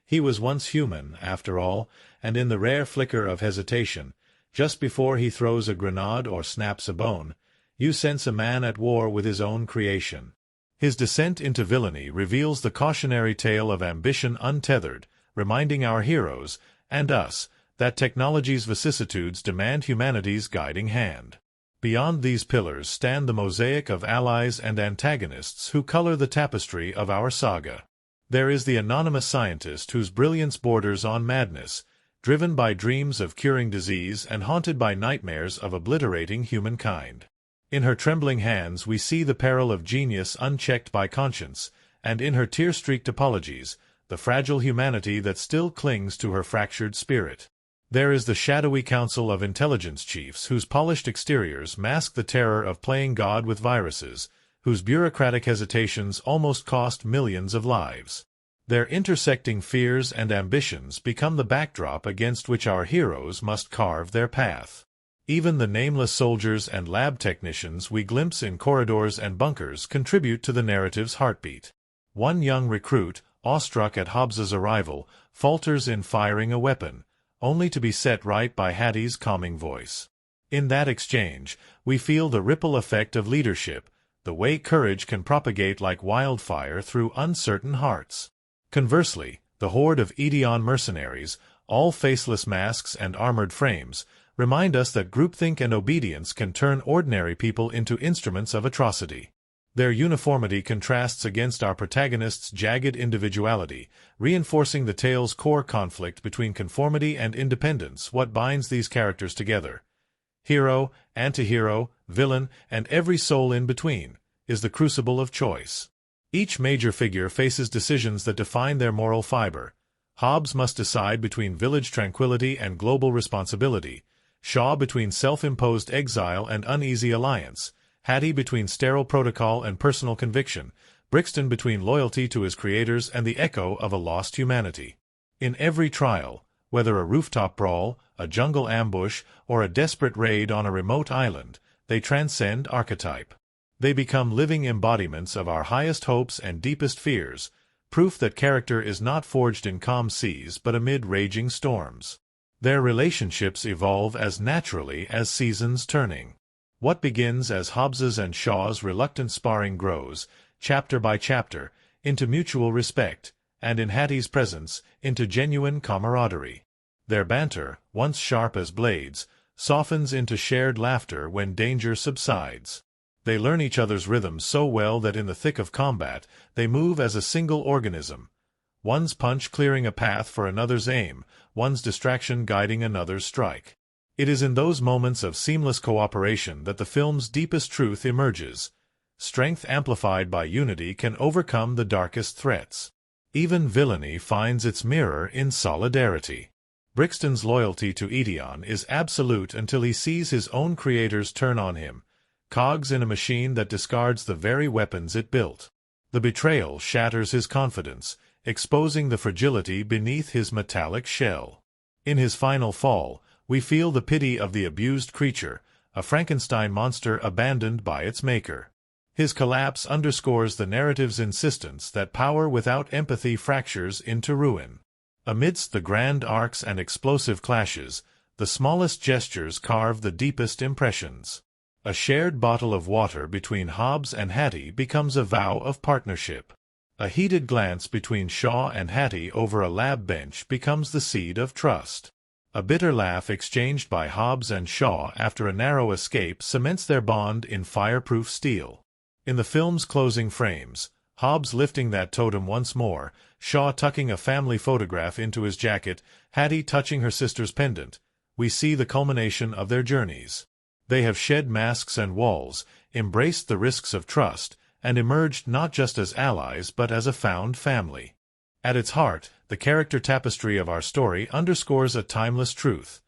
S1: He was once human, after all, and in the rare flicker of hesitation, just before he throws a grenade or snaps a bone, you sense a man at war with his own creation. His descent into villainy reveals the cautionary tale of ambition untethered, reminding our heroes, and us, that technology's vicissitudes demand humanity's guiding hand. Beyond these pillars stand the mosaic of allies and antagonists who color the tapestry of our saga. There is the anonymous scientist whose brilliance borders on madness, driven by dreams of curing disease and haunted by nightmares of obliterating humankind. In her trembling hands we see the peril of genius unchecked by conscience, and in her tear-streaked apologies, the fragile humanity that still clings to her fractured spirit. There is the shadowy council of intelligence chiefs whose polished exteriors mask the terror of playing God with viruses, whose bureaucratic hesitations almost cost millions of lives. Their intersecting fears and ambitions become the backdrop against which our heroes must carve their path. Even the nameless soldiers and lab technicians we glimpse in corridors and bunkers contribute to the narrative's heartbeat. One young recruit, awestruck at Hobbs's arrival, falters in firing a weapon, only to be set right by Hattie's calming voice. In that exchange, we feel the ripple effect of leadership, the way courage can propagate like wildfire through uncertain hearts. Conversely, the horde of Edion mercenaries, all faceless masks and armored frames, remind us that groupthink and obedience can turn ordinary people into instruments of atrocity. Their uniformity contrasts against our protagonist's jagged individuality, reinforcing the tale's core conflict between conformity and independence. What binds these characters together? Hero, anti-hero, villain, and every soul in between, is the crucible of choice. Each major figure faces decisions that define their moral fiber. Hobbs must decide between village tranquility and global responsibility, Shaw between self-imposed exile and uneasy alliance, Hattie between sterile protocol and personal conviction, Brixton between loyalty to his creators and the echo of a lost humanity. In every trial, whether a rooftop brawl, a jungle ambush, or a desperate raid on a remote island, they transcend archetype. They become living embodiments of our highest hopes and deepest fears, proof that character is not forged in calm seas but amid raging storms. Their relationships evolve as naturally as seasons turning. What begins as Hobbs's and Shaw's reluctant sparring grows, chapter by chapter, into mutual respect, and in Hattie's presence, into genuine camaraderie. Their banter, once sharp as blades, softens into shared laughter when danger subsides. They learn each other's rhythms so well that in the thick of combat, they move as a single organism. One's punch clearing a path for another's aim, one's distraction guiding another's strike. It is in those moments of seamless cooperation that the film's deepest truth emerges. Strength amplified by unity can overcome the darkest threats. Even villainy finds its mirror in solidarity. Brixton's loyalty to Edeon is absolute until he sees his own creators turn on him, cogs in a machine that discards the very weapons it built. The betrayal shatters his confidence, exposing the fragility beneath his metallic shell. In his final fall, we feel the pity of the abused creature, a Frankenstein monster abandoned by its maker. His collapse underscores the narrative's insistence that power without empathy fractures into ruin. Amidst the grand arcs and explosive clashes, the smallest gestures carve the deepest impressions. A shared bottle of water between Hobbs and Hattie becomes a vow of partnership. A heated glance between Shaw and Hattie over a lab bench becomes the seed of trust. A bitter laugh exchanged by Hobbs and Shaw after a narrow escape cements their bond in fireproof steel. In the film's closing frames, Hobbs lifting that totem once more, Shaw tucking a family photograph into his jacket, Hattie touching her sister's pendant, we see the culmination of their journeys. They have shed masks and walls, embraced the risks of trust, and emerged not just as allies but as a found family. At its heart, the character tapestry of our story underscores a timeless truth.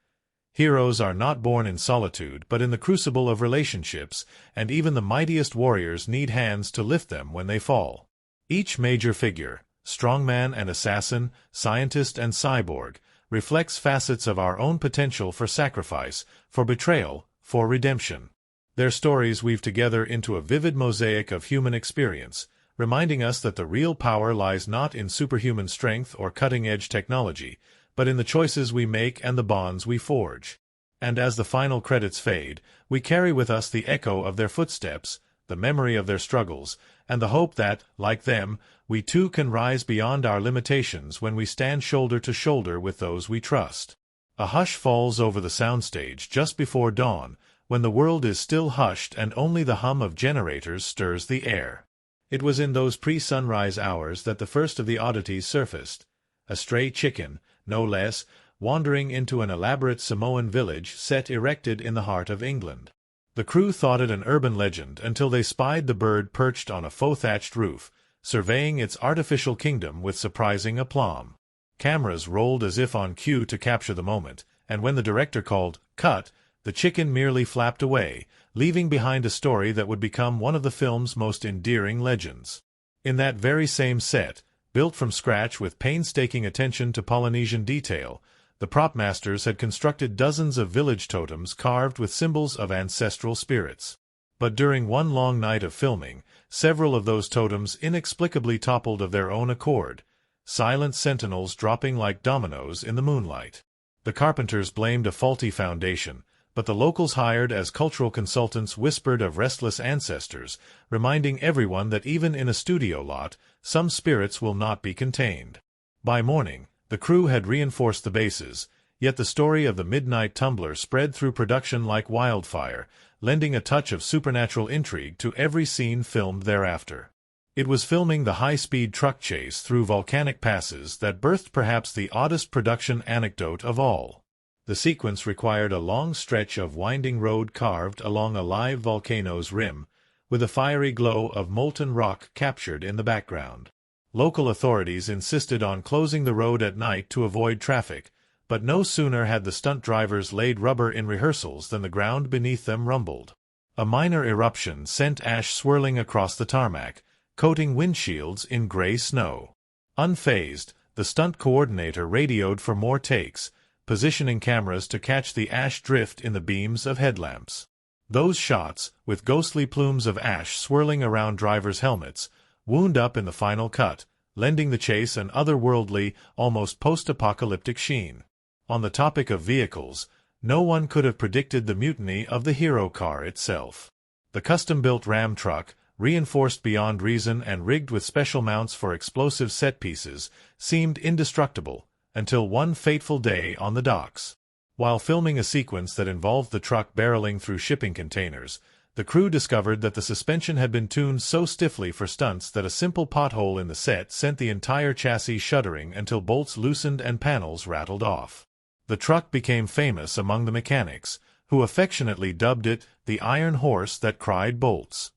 S1: Heroes are not born in solitude but in the crucible of relationships, and even the mightiest warriors need hands to lift them when they fall. Each major figure, strongman and assassin, scientist and cyborg, reflects facets of our own potential for sacrifice, for betrayal, for redemption. Their stories weave together into a vivid mosaic of human experience, reminding us that the real power lies not in superhuman strength or cutting-edge technology, but in the choices we make and the bonds we forge. And as the final credits fade, we carry with us the echo of their footsteps, the memory of their struggles, and the hope that, like them, we too can rise beyond our limitations when we stand shoulder to shoulder with those we trust. A hush falls over the soundstage just before dawn, when the world is still hushed and only the hum of generators stirs the air. It was in those pre-sunrise hours that the first of the oddities surfaced. A stray chicken, no less, wandering into an elaborate Samoan village set erected in the heart of England. The crew thought it an urban legend until they spied the bird perched on a faux-thatched roof, surveying its artificial kingdom with surprising aplomb. Cameras rolled as if on cue to capture the moment, and when the director called, "Cut," the chicken merely flapped away, leaving behind a story that would become one of the film's most endearing legends. In that very same set, built from scratch with painstaking attention to Polynesian detail, the prop masters had constructed dozens of village totems carved with symbols of ancestral spirits. But during one long night of filming, several of those totems inexplicably toppled of their own accord, silent sentinels dropping like dominoes in the moonlight. The carpenters blamed a faulty foundation, but the locals hired as cultural consultants whispered of restless ancestors, reminding everyone that even in a studio lot, some spirits will not be contained. By morning, the crew had reinforced the bases, yet the story of the Midnight Tumbler spread through production like wildfire, lending a touch of supernatural intrigue to every scene filmed thereafter. It was filming the high-speed truck chase through volcanic passes that birthed perhaps the oddest production anecdote of all. The sequence required a long stretch of winding road carved along a live volcano's rim, with a fiery glow of molten rock captured in the background. Local authorities insisted on closing the road at night to avoid traffic, but no sooner had the stunt drivers laid rubber in rehearsals than the ground beneath them rumbled. A minor eruption sent ash swirling across the tarmac, coating windshields in gray snow. Unfazed, the stunt coordinator radioed for more takes, positioning cameras to catch the ash drift in the beams of headlamps. Those shots, with ghostly plumes of ash swirling around drivers' helmets, wound up in the final cut, lending the chase an otherworldly, almost post-apocalyptic sheen. On the topic of vehicles, no one could have predicted the mutiny of the hero car itself. The custom-built Ram truck, reinforced beyond reason and rigged with special mounts for explosive set pieces, seemed indestructible, until one fateful day on the docks. While filming a sequence that involved the truck barreling through shipping containers, the crew discovered that the suspension had been tuned so stiffly for stunts that a simple pothole in the set sent the entire chassis shuddering until bolts loosened and panels rattled off. The truck became famous among the mechanics, who affectionately dubbed it the Iron Horse that cried bolts.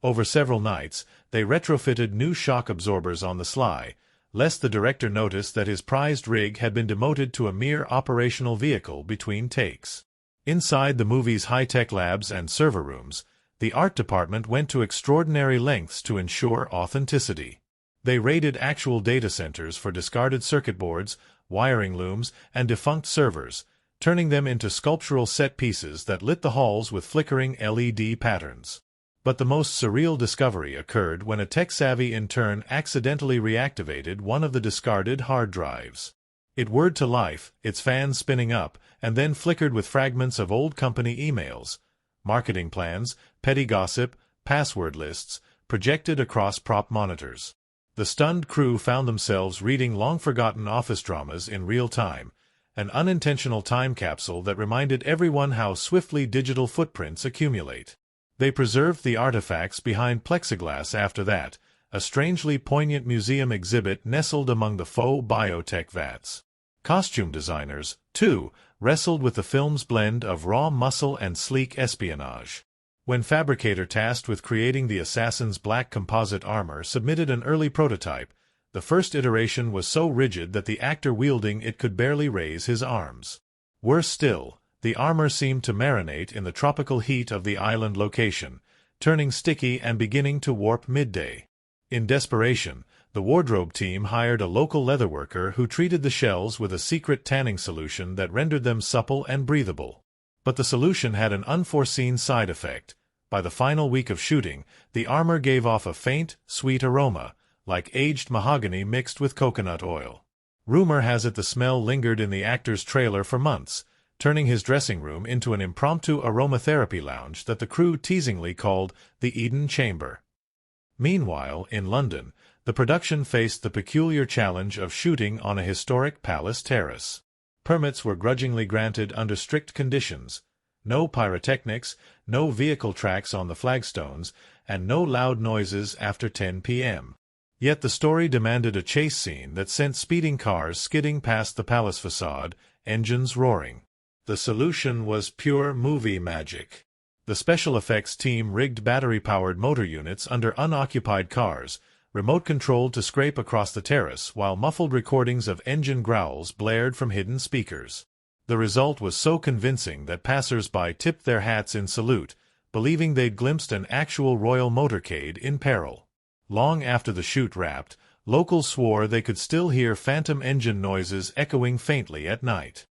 S1: Over several nights, they retrofitted new shock absorbers on the sly, lest the director notice that his prized rig had been demoted to a mere operational vehicle between takes. Inside the movie's high-tech labs and server rooms, the art department went to extraordinary lengths to ensure authenticity. They raided actual data centers for discarded circuit boards, wiring looms, and defunct servers, turning them into sculptural set pieces that lit the halls with flickering LED patterns. But the most surreal discovery occurred when a tech-savvy intern accidentally reactivated one of the discarded hard drives. It whirred to life, its fans spinning up, and then flickered with fragments of old company emails, marketing plans, petty gossip, password lists, projected across prop monitors. The stunned crew found themselves reading long-forgotten office dramas in real time, an unintentional time capsule that reminded everyone how swiftly digital footprints accumulate. They preserved the artifacts behind plexiglass after that, a strangely poignant museum exhibit nestled among the faux biotech vats. Costume designers, too, wrestled with the film's blend of raw muscle and sleek espionage. When fabricator tasked with creating the assassin's black composite armor submitted an early prototype, the first iteration was so rigid that the actor wielding it could barely raise his arms. Worse still, the armor seemed to marinate in the tropical heat of the island location, turning sticky and beginning to warp midday. In desperation, the wardrobe team hired a local leatherworker who treated the shells with a secret tanning solution that rendered them supple and breathable. But the solution had an unforeseen side effect. By the final week of shooting, the armor gave off a faint, sweet aroma, like aged mahogany mixed with coconut oil. Rumor has it the smell lingered in the actor's trailer for months, turning his dressing room into an impromptu aromatherapy lounge that the crew teasingly called the Eden Chamber. Meanwhile, in London, the production faced the peculiar challenge of shooting on a historic palace terrace. Permits were grudgingly granted under strict conditions: no pyrotechnics, no vehicle tracks on the flagstones, and no loud noises after 10 p.m. Yet the story demanded a chase scene that sent speeding cars skidding past the palace facade, engines roaring. The solution was pure movie magic. The special effects team rigged battery-powered motor units under unoccupied cars, remote-controlled to scrape across the terrace while muffled recordings of engine growls blared from hidden speakers. The result was so convincing that passers-by tipped their hats in salute, believing they'd glimpsed an actual royal motorcade in peril. Long after the shoot wrapped, locals swore they could still hear phantom engine noises echoing faintly at night.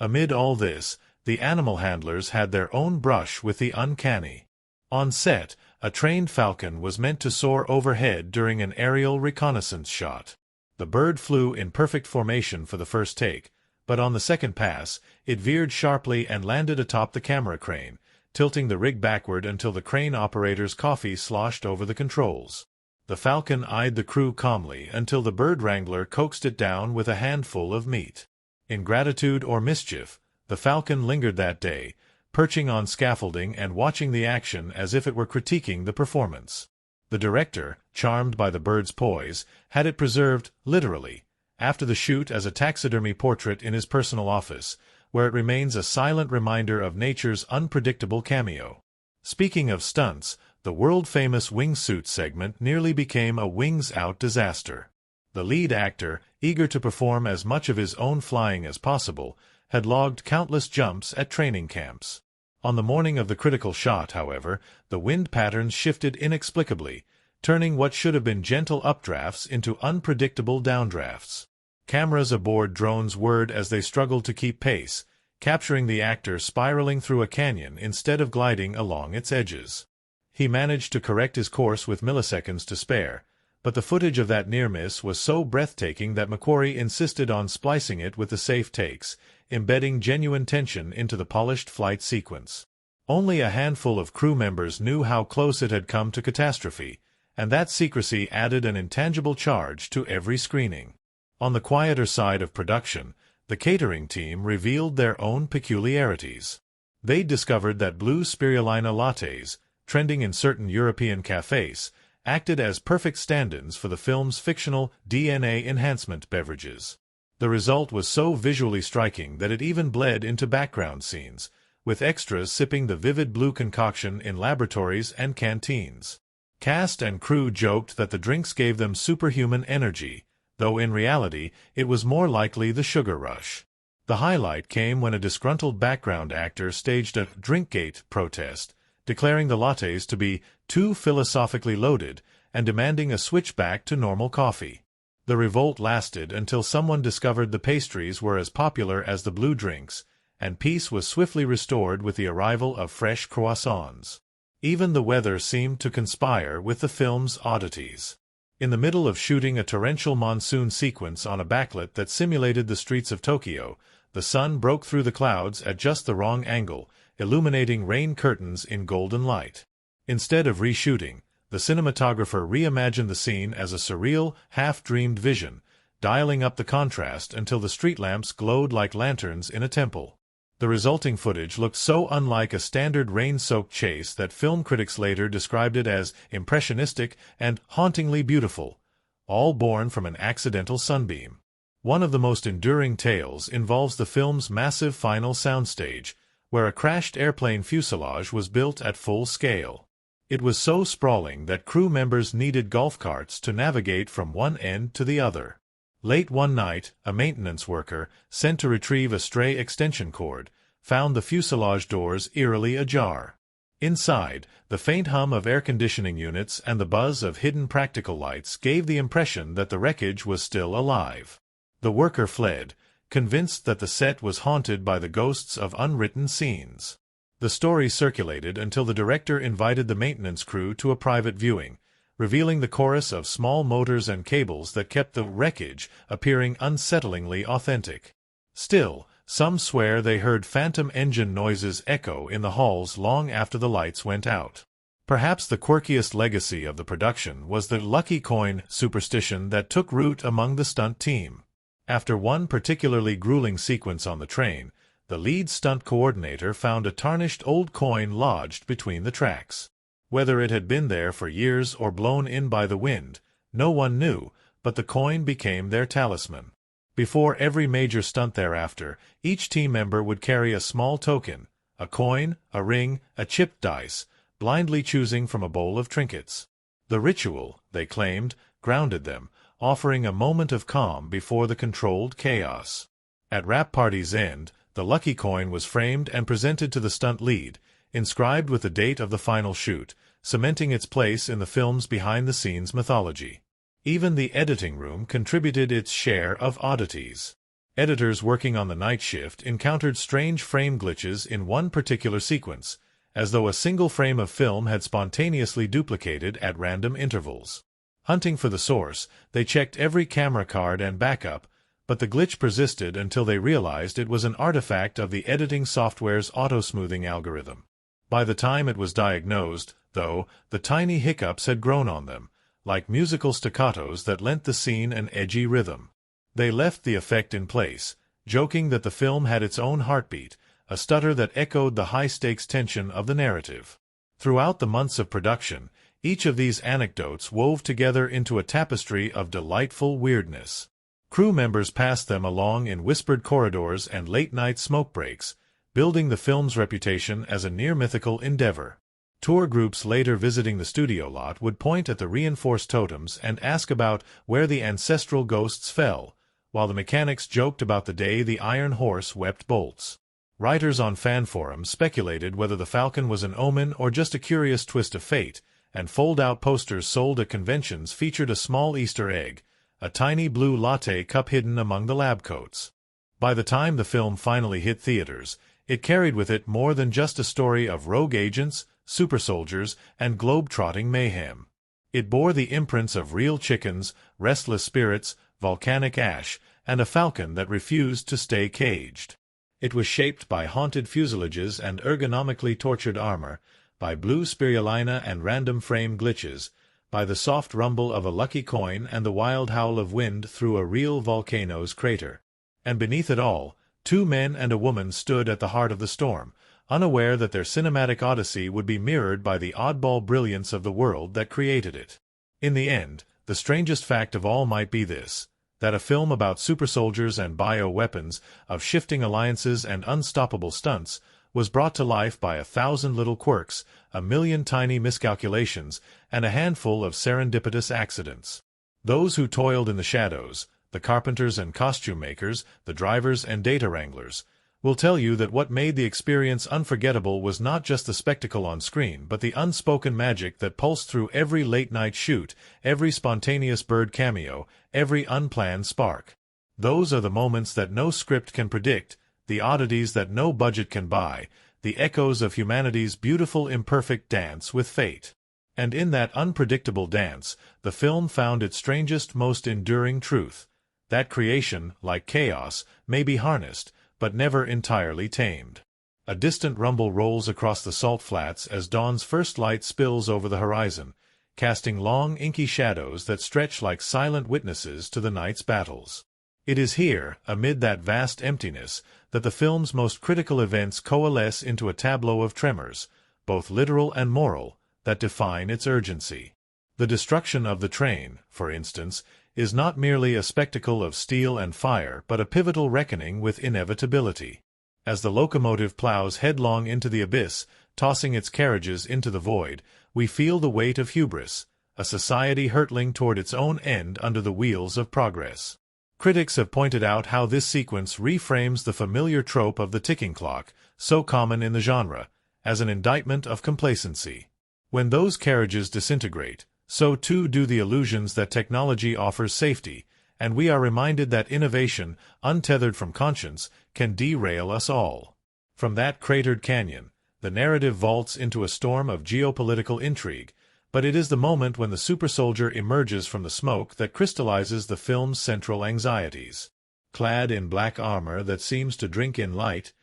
S1: Amid all this, the animal handlers had their own brush with the uncanny. On set, a trained falcon was meant to soar overhead during an aerial reconnaissance shot. The bird flew in perfect formation for the first take, but on the second pass, it veered sharply and landed atop the camera crane, tilting the rig backward until the crane operator's coffee sloshed over the controls. The falcon eyed the crew calmly until the bird wrangler coaxed it down with a handful of meat. In gratitude or mischief, the falcon lingered that day, perching on scaffolding and watching the action as if it were critiquing the performance. The director, charmed by the bird's poise, had it preserved, literally, after the shoot as a taxidermy portrait in his personal office, where it remains a silent reminder of nature's unpredictable cameo. Speaking of stunts, the world-famous wingsuit segment nearly became a wings-out disaster. The lead actor, eager to perform as much of his own flying as possible, had logged countless jumps at training camps. On the morning of the critical shot, however, the wind patterns shifted inexplicably, turning what should have been gentle updrafts into unpredictable downdrafts. Cameras aboard drones whirred as they struggled to keep pace, capturing the actor spiraling through a canyon instead of gliding along its edges. He managed to correct his course with milliseconds to spare, but the footage of that near-miss was so breathtaking that McQuarrie insisted on splicing it with the safe takes, embedding genuine tension into the polished flight sequence. Only a handful of crew members knew how close it had come to catastrophe, and that secrecy added an intangible charge to every screening. On the quieter side of production, the catering team revealed their own peculiarities. They discovered that blue spirulina lattes, trending in certain European cafes, acted as perfect stand-ins for the film's fictional DNA enhancement beverages. The result was so visually striking that it even bled into background scenes, with extras sipping the vivid blue concoction in laboratories and canteens. Cast and crew joked that the drinks gave them superhuman energy, though in reality it was more likely the sugar rush. The highlight came when a disgruntled background actor staged a Drinkgate protest, declaring the lattes to be too philosophically loaded and demanding a switch back to normal coffee. The revolt lasted until someone discovered the pastries were as popular as the blue drinks, and peace was swiftly restored with the arrival of fresh croissants. Even the weather seemed to conspire with the film's oddities. In the middle of shooting a torrential monsoon sequence on a backlit that simulated the streets of Tokyo, the sun broke through the clouds at just the wrong angle, illuminating rain curtains in golden light. Instead of reshooting, the cinematographer reimagined the scene as a surreal, half-dreamed vision, dialing up the contrast until the street lamps glowed like lanterns in a temple. The resulting footage looked so unlike a standard rain-soaked chase that film critics later described it as impressionistic and hauntingly beautiful, all born from an accidental sunbeam. One of the most enduring tales involves the film's massive final soundstage, where a crashed airplane fuselage was built at full scale. It was so sprawling that crew members needed golf carts to navigate from one end to the other. Late one night, a maintenance worker, sent to retrieve a stray extension cord, found the fuselage doors eerily ajar. Inside, the faint hum of air conditioning units and the buzz of hidden practical lights gave the impression that the wreckage was still alive. The worker fled, convinced that the set was haunted by the ghosts of unwritten scenes. The story circulated until the director invited the maintenance crew to a private viewing, revealing the chorus of small motors and cables that kept the wreckage appearing unsettlingly authentic. Still, some swear they heard phantom engine noises echo in the halls long after the lights went out. Perhaps the quirkiest legacy of the production was the lucky coin superstition that took root among the stunt team. After one particularly grueling sequence on the train, the lead stunt coordinator found a tarnished old coin lodged between the tracks. Whether it had been there for years or blown in by the wind, no one knew, but the coin became their talisman. Before every major stunt thereafter, each team member would carry a small token, a coin, a ring, a chipped dice, blindly choosing from a bowl of trinkets. The ritual, they claimed, grounded them, offering a moment of calm before the controlled chaos. At Wrap Party's end, the lucky coin was framed and presented to the stunt lead, inscribed with the date of the final shoot, cementing its place in the film's behind-the-scenes mythology. Even the editing room contributed its share of oddities. Editors working on the night shift encountered strange frame glitches in one particular sequence, as though a single frame of film had spontaneously duplicated at random intervals. Hunting for the source, they checked every camera card and backup, but the glitch persisted until they realized it was an artifact of the editing software's auto-smoothing algorithm. By the time it was diagnosed, though, the tiny hiccups had grown on them, like musical staccatos that lent the scene an edgy rhythm. They left the effect in place, joking that the film had its own heartbeat, a stutter that echoed the high-stakes tension of the narrative. Throughout the months of production, each of these anecdotes wove together into a tapestry of delightful weirdness. Crew members passed them along in whispered corridors and late-night smoke breaks, building the film's reputation as a near-mythical endeavor. Tour groups later visiting the studio lot would point at the reinforced totems and ask about where the ancestral ghosts fell, while the mechanics joked about the day the Iron Horse wept bolts. Writers on fan forums speculated whether the Falcon was an omen or just a curious twist of fate, and fold-out posters sold at conventions featured a small Easter egg, a tiny blue latte cup hidden among the lab coats. By the time the film finally hit theaters, it carried with it more than just a story of rogue agents, super soldiers, and globe-trotting mayhem. It bore the imprints of real chickens, restless spirits, volcanic ash, and a falcon that refused to stay caged. It was shaped by haunted fuselages and ergonomically tortured armor, by blue spirulina and random frame glitches, by the soft rumble of a lucky coin and the wild howl of wind through a real volcano's crater. And beneath it all, two men and a woman stood at the heart of the storm, unaware that their cinematic odyssey would be mirrored by the oddball brilliance of the world that created it. In the end, the strangest fact of all might be this: that a film about supersoldiers and bio-weapons, of shifting alliances and unstoppable stunts, was brought to life by 1,000 little quirks, 1,000,000 tiny miscalculations, and a handful of serendipitous accidents. Those who toiled in the shadows, the carpenters and costume makers, the drivers and data wranglers, will tell you that what made the experience unforgettable was not just the spectacle on screen but the unspoken magic that pulsed through every late-night shoot, every spontaneous bird cameo, every unplanned spark. Those are the moments that no script can predict, the oddities that no budget can buy, the echoes of humanity's beautiful imperfect dance with fate. And in that unpredictable dance, the film found its strangest, most enduring truth: that creation, like chaos, may be harnessed, but never entirely tamed. A distant rumble rolls across the salt flats as dawn's first light spills over the horizon, casting long, inky shadows that stretch like silent witnesses to the night's battles. It is here, amid that vast emptiness, that the film's most critical events coalesce into a tableau of tremors, both literal and moral, that define its urgency. The destruction of the train, for instance, is not merely a spectacle of steel and fire but a pivotal reckoning with inevitability. As the locomotive plows headlong into the abyss, tossing its carriages into the void, we feel the weight of hubris, a society hurtling toward its own end under the wheels of progress. Critics have pointed out how this sequence reframes the familiar trope of the ticking clock, so common in the genre, as an indictment of complacency. When those carriages disintegrate, so too do the illusions that technology offers safety, and we are reminded that innovation, untethered from conscience, can derail us all. From that cratered canyon, the narrative vaults into a storm of geopolitical intrigue, but it is the moment when the supersoldier emerges from the smoke that crystallizes the film's central anxieties. Clad in black armor that seems to drink in light,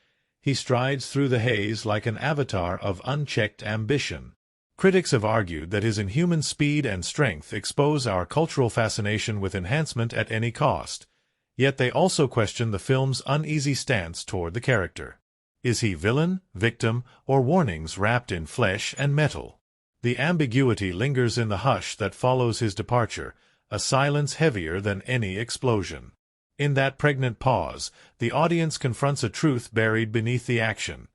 S1: he strides through the haze like an avatar of unchecked ambition. Critics have argued that his inhuman speed and strength expose our cultural fascination with enhancement at any cost, yet they also question the film's uneasy stance toward the character. Is he villain, victim, or warnings wrapped in flesh and metal? The ambiguity lingers in the hush that follows his departure, a silence heavier than any explosion. In that pregnant pause, the audience confronts a truth buried beneath the action.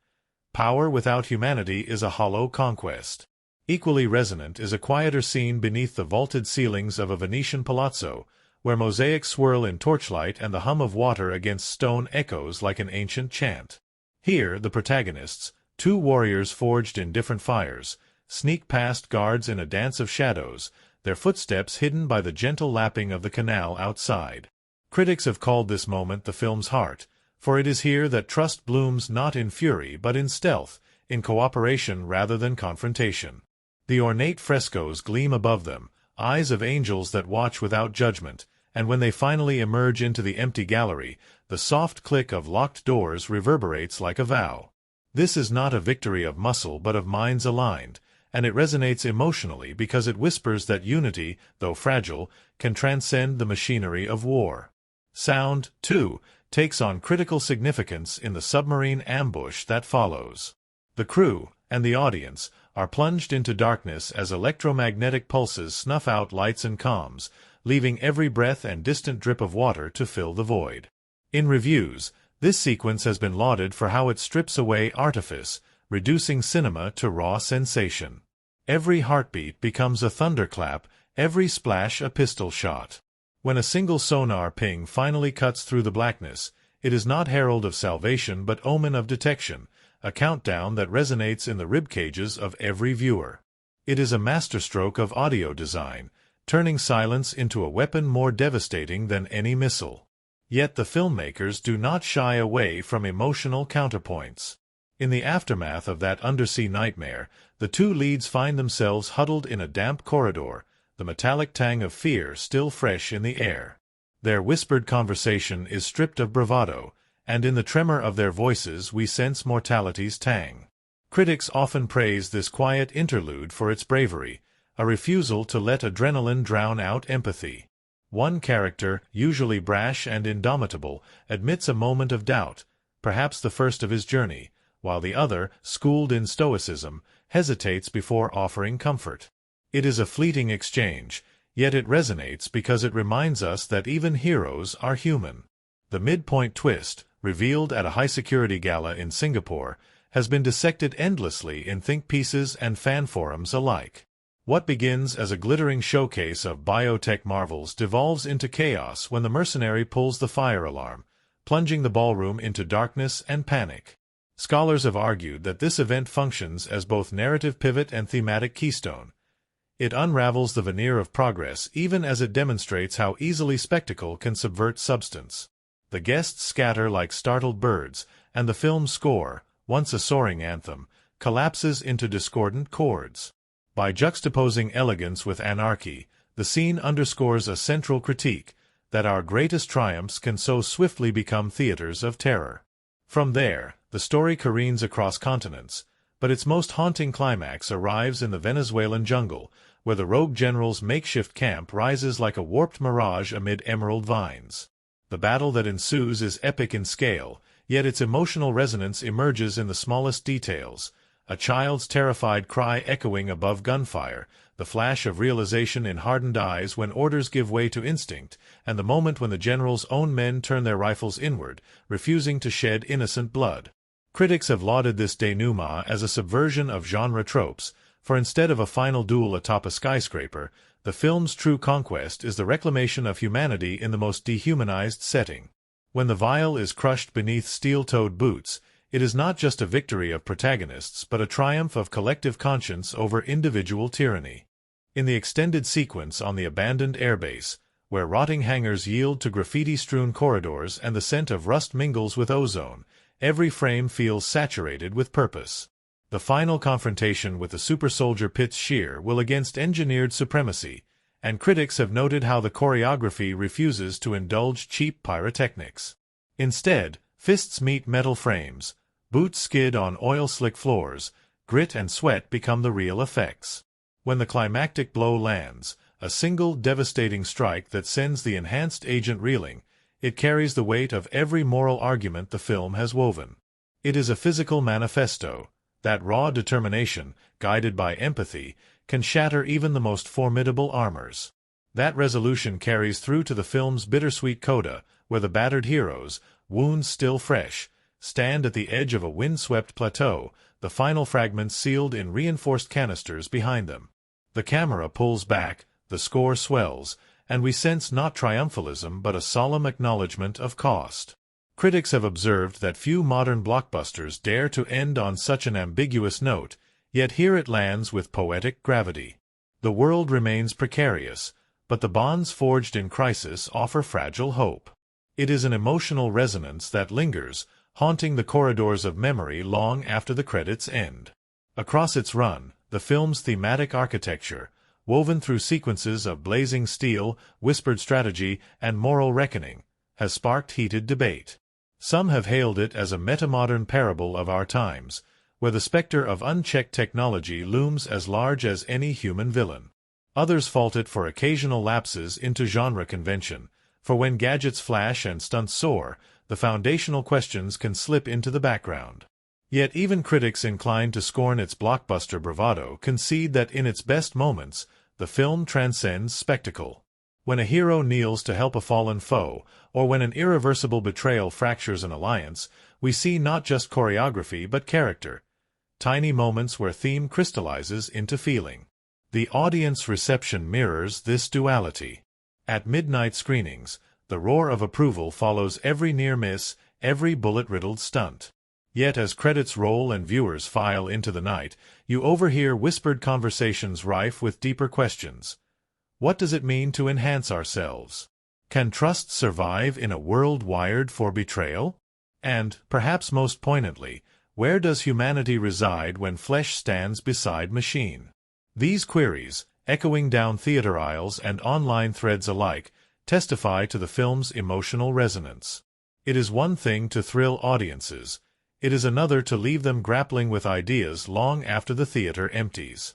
S1: Power without humanity is a hollow conquest. Equally resonant is a quieter scene beneath the vaulted ceilings of a Venetian palazzo, where mosaics swirl in torchlight and the hum of water against stone echoes like an ancient chant. Here, the protagonists, two warriors forged in different fires, sneak past guards in a dance of shadows, their footsteps hidden by the gentle lapping of the canal outside. Critics have called this moment the film's heart, for it is here that trust blooms not in fury but in stealth, in cooperation rather than confrontation. The ornate frescoes gleam above them, eyes of angels that watch without judgment, and when they finally emerge into the empty gallery, the soft click of locked doors reverberates like a vow. This is not a victory of muscle but of minds aligned, and it resonates emotionally because it whispers that unity, though fragile, can transcend the machinery of war. Sound, too, takes on critical significance in the submarine ambush that follows. The crew, and the audience, are plunged into darkness as electromagnetic pulses snuff out lights and comms, leaving every breath and distant drip of water to fill the void. In reviews, this sequence has been lauded for how it strips away artifice, reducing cinema to raw sensation. Every heartbeat becomes a thunderclap, every splash a pistol shot. When a single sonar ping finally cuts through the blackness, it is not herald of salvation but omen of detection, a countdown that resonates in the ribcages of every viewer. It is a masterstroke of audio design, turning silence into a weapon more devastating than any missile. Yet the filmmakers do not shy away from emotional counterpoints. In the aftermath of that undersea nightmare, the two leads find themselves huddled in a damp corridor, the metallic tang of fear still fresh in the air. Their whispered conversation is stripped of bravado, and in the tremor of their voices we sense mortality's tang. Critics often praise this quiet interlude for its bravery, a refusal to let adrenaline drown out empathy. One character, usually brash and indomitable, admits a moment of doubt, perhaps the first of his journey, while the other, schooled in stoicism, hesitates before offering comfort. It is a fleeting exchange, yet it resonates because it reminds us that even heroes are human. The midpoint twist, revealed at a high-security gala in Singapore, has been dissected endlessly in think pieces and fan forums alike. What begins as a glittering showcase of biotech marvels devolves into chaos when the mercenary pulls the fire alarm, plunging the ballroom into darkness and panic. Scholars have argued that this event functions as both narrative pivot and thematic keystone. It unravels the veneer of progress even as it demonstrates how easily spectacle can subvert substance. The guests scatter like startled birds, and the film's score, once a soaring anthem, collapses into discordant chords. By juxtaposing elegance with anarchy, the scene underscores a central critique, that our greatest triumphs can so swiftly become theaters of terror. From there, the story careens across continents, but its most haunting climax arrives in the Venezuelan jungle, where the rogue general's makeshift camp rises like a warped mirage amid emerald vines. The battle that ensues is epic in scale, yet its emotional resonance emerges in the smallest details. A child's terrified cry echoing above gunfire, the flash of realization in hardened eyes when orders give way to instinct, and the moment when the general's own men turn their rifles inward, refusing to shed innocent blood. Critics have lauded this denouement as a subversion of genre tropes, for instead of a final duel atop a skyscraper, the film's true conquest is the reclamation of humanity in the most dehumanized setting. When the vial is crushed beneath steel-toed boots, it is not just a victory of protagonists but a triumph of collective conscience over individual tyranny. In the extended sequence on the abandoned airbase, where rotting hangars yield to graffiti-strewn corridors and the scent of rust mingles with ozone, every frame feels saturated with purpose. The final confrontation with the super-soldier pits sheer will against engineered supremacy, and critics have noted how the choreography refuses to indulge cheap pyrotechnics. Instead, fists meet metal frames, boots skid on oil-slick floors, grit and sweat become the real effects. When the climactic blow lands, a single devastating strike that sends the enhanced agent reeling, it carries the weight of every moral argument the film has woven. It is a physical manifesto. That raw determination, guided by empathy, can shatter even the most formidable armors. That resolution carries through to the film's bittersweet coda, where the battered heroes, wounds still fresh, stand at the edge of a wind-swept plateau, the final fragments sealed in reinforced canisters behind them. The camera pulls back, the score swells, and we sense not triumphalism but a solemn acknowledgement of cost. Critics have observed that few modern blockbusters dare to end on such an ambiguous note, yet here it lands with poetic gravity. The world remains precarious, but the bonds forged in crisis offer fragile hope. It is an emotional resonance that lingers, haunting the corridors of memory long after the credits end. Across its run, the film's thematic architecture, woven through sequences of blazing steel, whispered strategy, and moral reckoning, has sparked heated debate. Some have hailed it as a metamodern parable of our times, where the specter of unchecked technology looms as large as any human villain. Others fault it for occasional lapses into genre convention, for when gadgets flash and stunts soar, the foundational questions can slip into the background. Yet even critics inclined to scorn its blockbuster bravado concede that in its best moments, the film transcends spectacle. When a hero kneels to help a fallen foe, or when an irreversible betrayal fractures an alliance, we see not just choreography but character. Tiny moments where theme crystallizes into feeling. The audience reception mirrors this duality. At midnight screenings, the roar of approval follows every near miss, every bullet-riddled stunt. Yet as credits roll and viewers file into the night, you overhear whispered conversations rife with deeper questions. What does it mean to enhance ourselves? Can trust survive in a world wired for betrayal? And, perhaps most poignantly, where does humanity reside when flesh stands beside machine? These queries, echoing down theater aisles and online threads alike, testify to the film's emotional resonance. It is one thing to thrill audiences. It is another to leave them grappling with ideas long after the theater empties.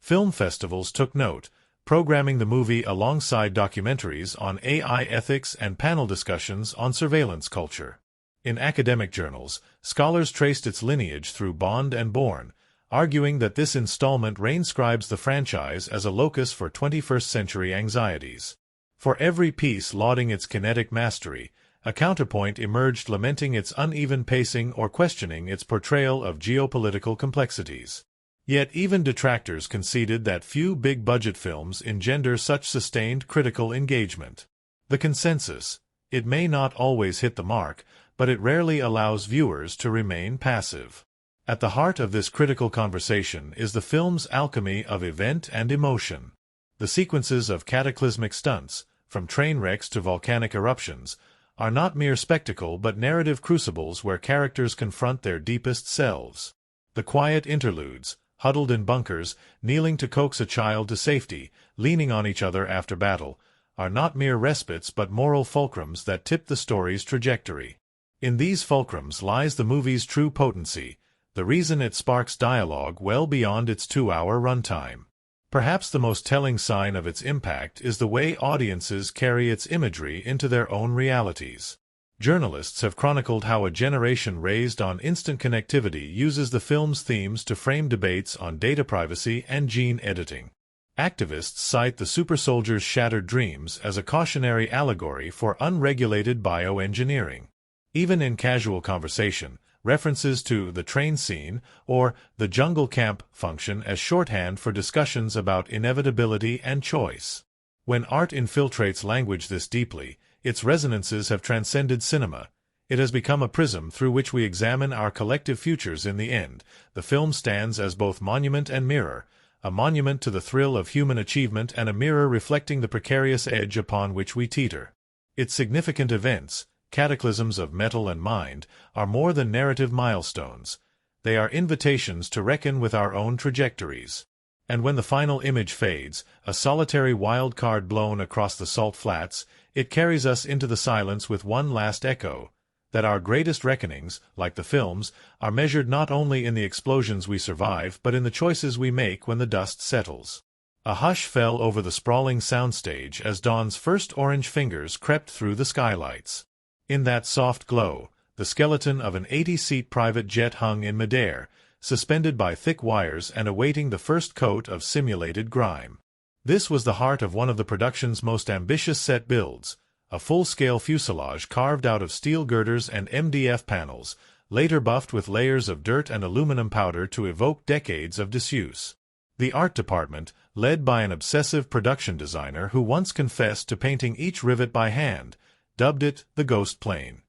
S1: Film festivals took note, programming the movie alongside documentaries on AI ethics and panel discussions on surveillance culture. In academic journals, scholars traced its lineage through Bond and Bourne, arguing that this installment reinscribes the franchise as a locus for 21st-century anxieties. For every piece lauding its kinetic mastery, a counterpoint emerged lamenting its uneven pacing or questioning its portrayal of geopolitical complexities. Yet even detractors conceded that few big-budget films engender such sustained critical engagement. The consensus: it may not always hit the mark, but it rarely allows viewers to remain passive. At the heart of this critical conversation is the film's alchemy of event and emotion. The sequences of cataclysmic stunts, from train wrecks to volcanic eruptions, are not mere spectacle but narrative crucibles where characters confront their deepest selves. The quiet interludes, huddled in bunkers, kneeling to coax a child to safety, leaning on each other after battle, are not mere respites but moral fulcrums that tip the story's trajectory. In these fulcrums lies the movie's true potency, the reason it sparks dialogue well beyond its 2-hour runtime. Perhaps the most telling sign of its impact is the way audiences carry its imagery into their own realities. Journalists have chronicled how a generation raised on instant connectivity uses the film's themes to frame debates on data privacy and gene editing. Activists cite the super soldier's shattered dreams as a cautionary allegory for unregulated bioengineering. Even in casual conversation, references to the train scene or the jungle camp function as shorthand for discussions about inevitability and choice. When art infiltrates language this deeply, its resonances have transcended cinema. It has become a prism through which we examine our collective futures. In the end, the film stands as both monument and mirror, a monument to the thrill of human achievement and a mirror reflecting the precarious edge upon which we teeter. Its significant events, cataclysms of metal and mind, are more than narrative milestones. They are invitations to reckon with our own trajectories. And when the final image fades, a solitary wild card blown across the salt flats, it carries us into the silence with one last echo, that our greatest reckonings, like the film's, are measured not only in the explosions we survive but in the choices we make when the dust settles. A hush fell over the sprawling soundstage as dawn's first orange fingers crept through the skylights. In that soft glow, the skeleton of an 80-seat private jet hung in midair, suspended by thick wires and awaiting the first coat of simulated grime. This was the heart of one of the production's most ambitious set builds, a full-scale fuselage carved out of steel girders and MDF panels, later buffed with layers of dirt and aluminum powder to evoke decades of disuse. The art department, led by an obsessive production designer who once confessed to painting each rivet by hand, dubbed it the Ghost Plane.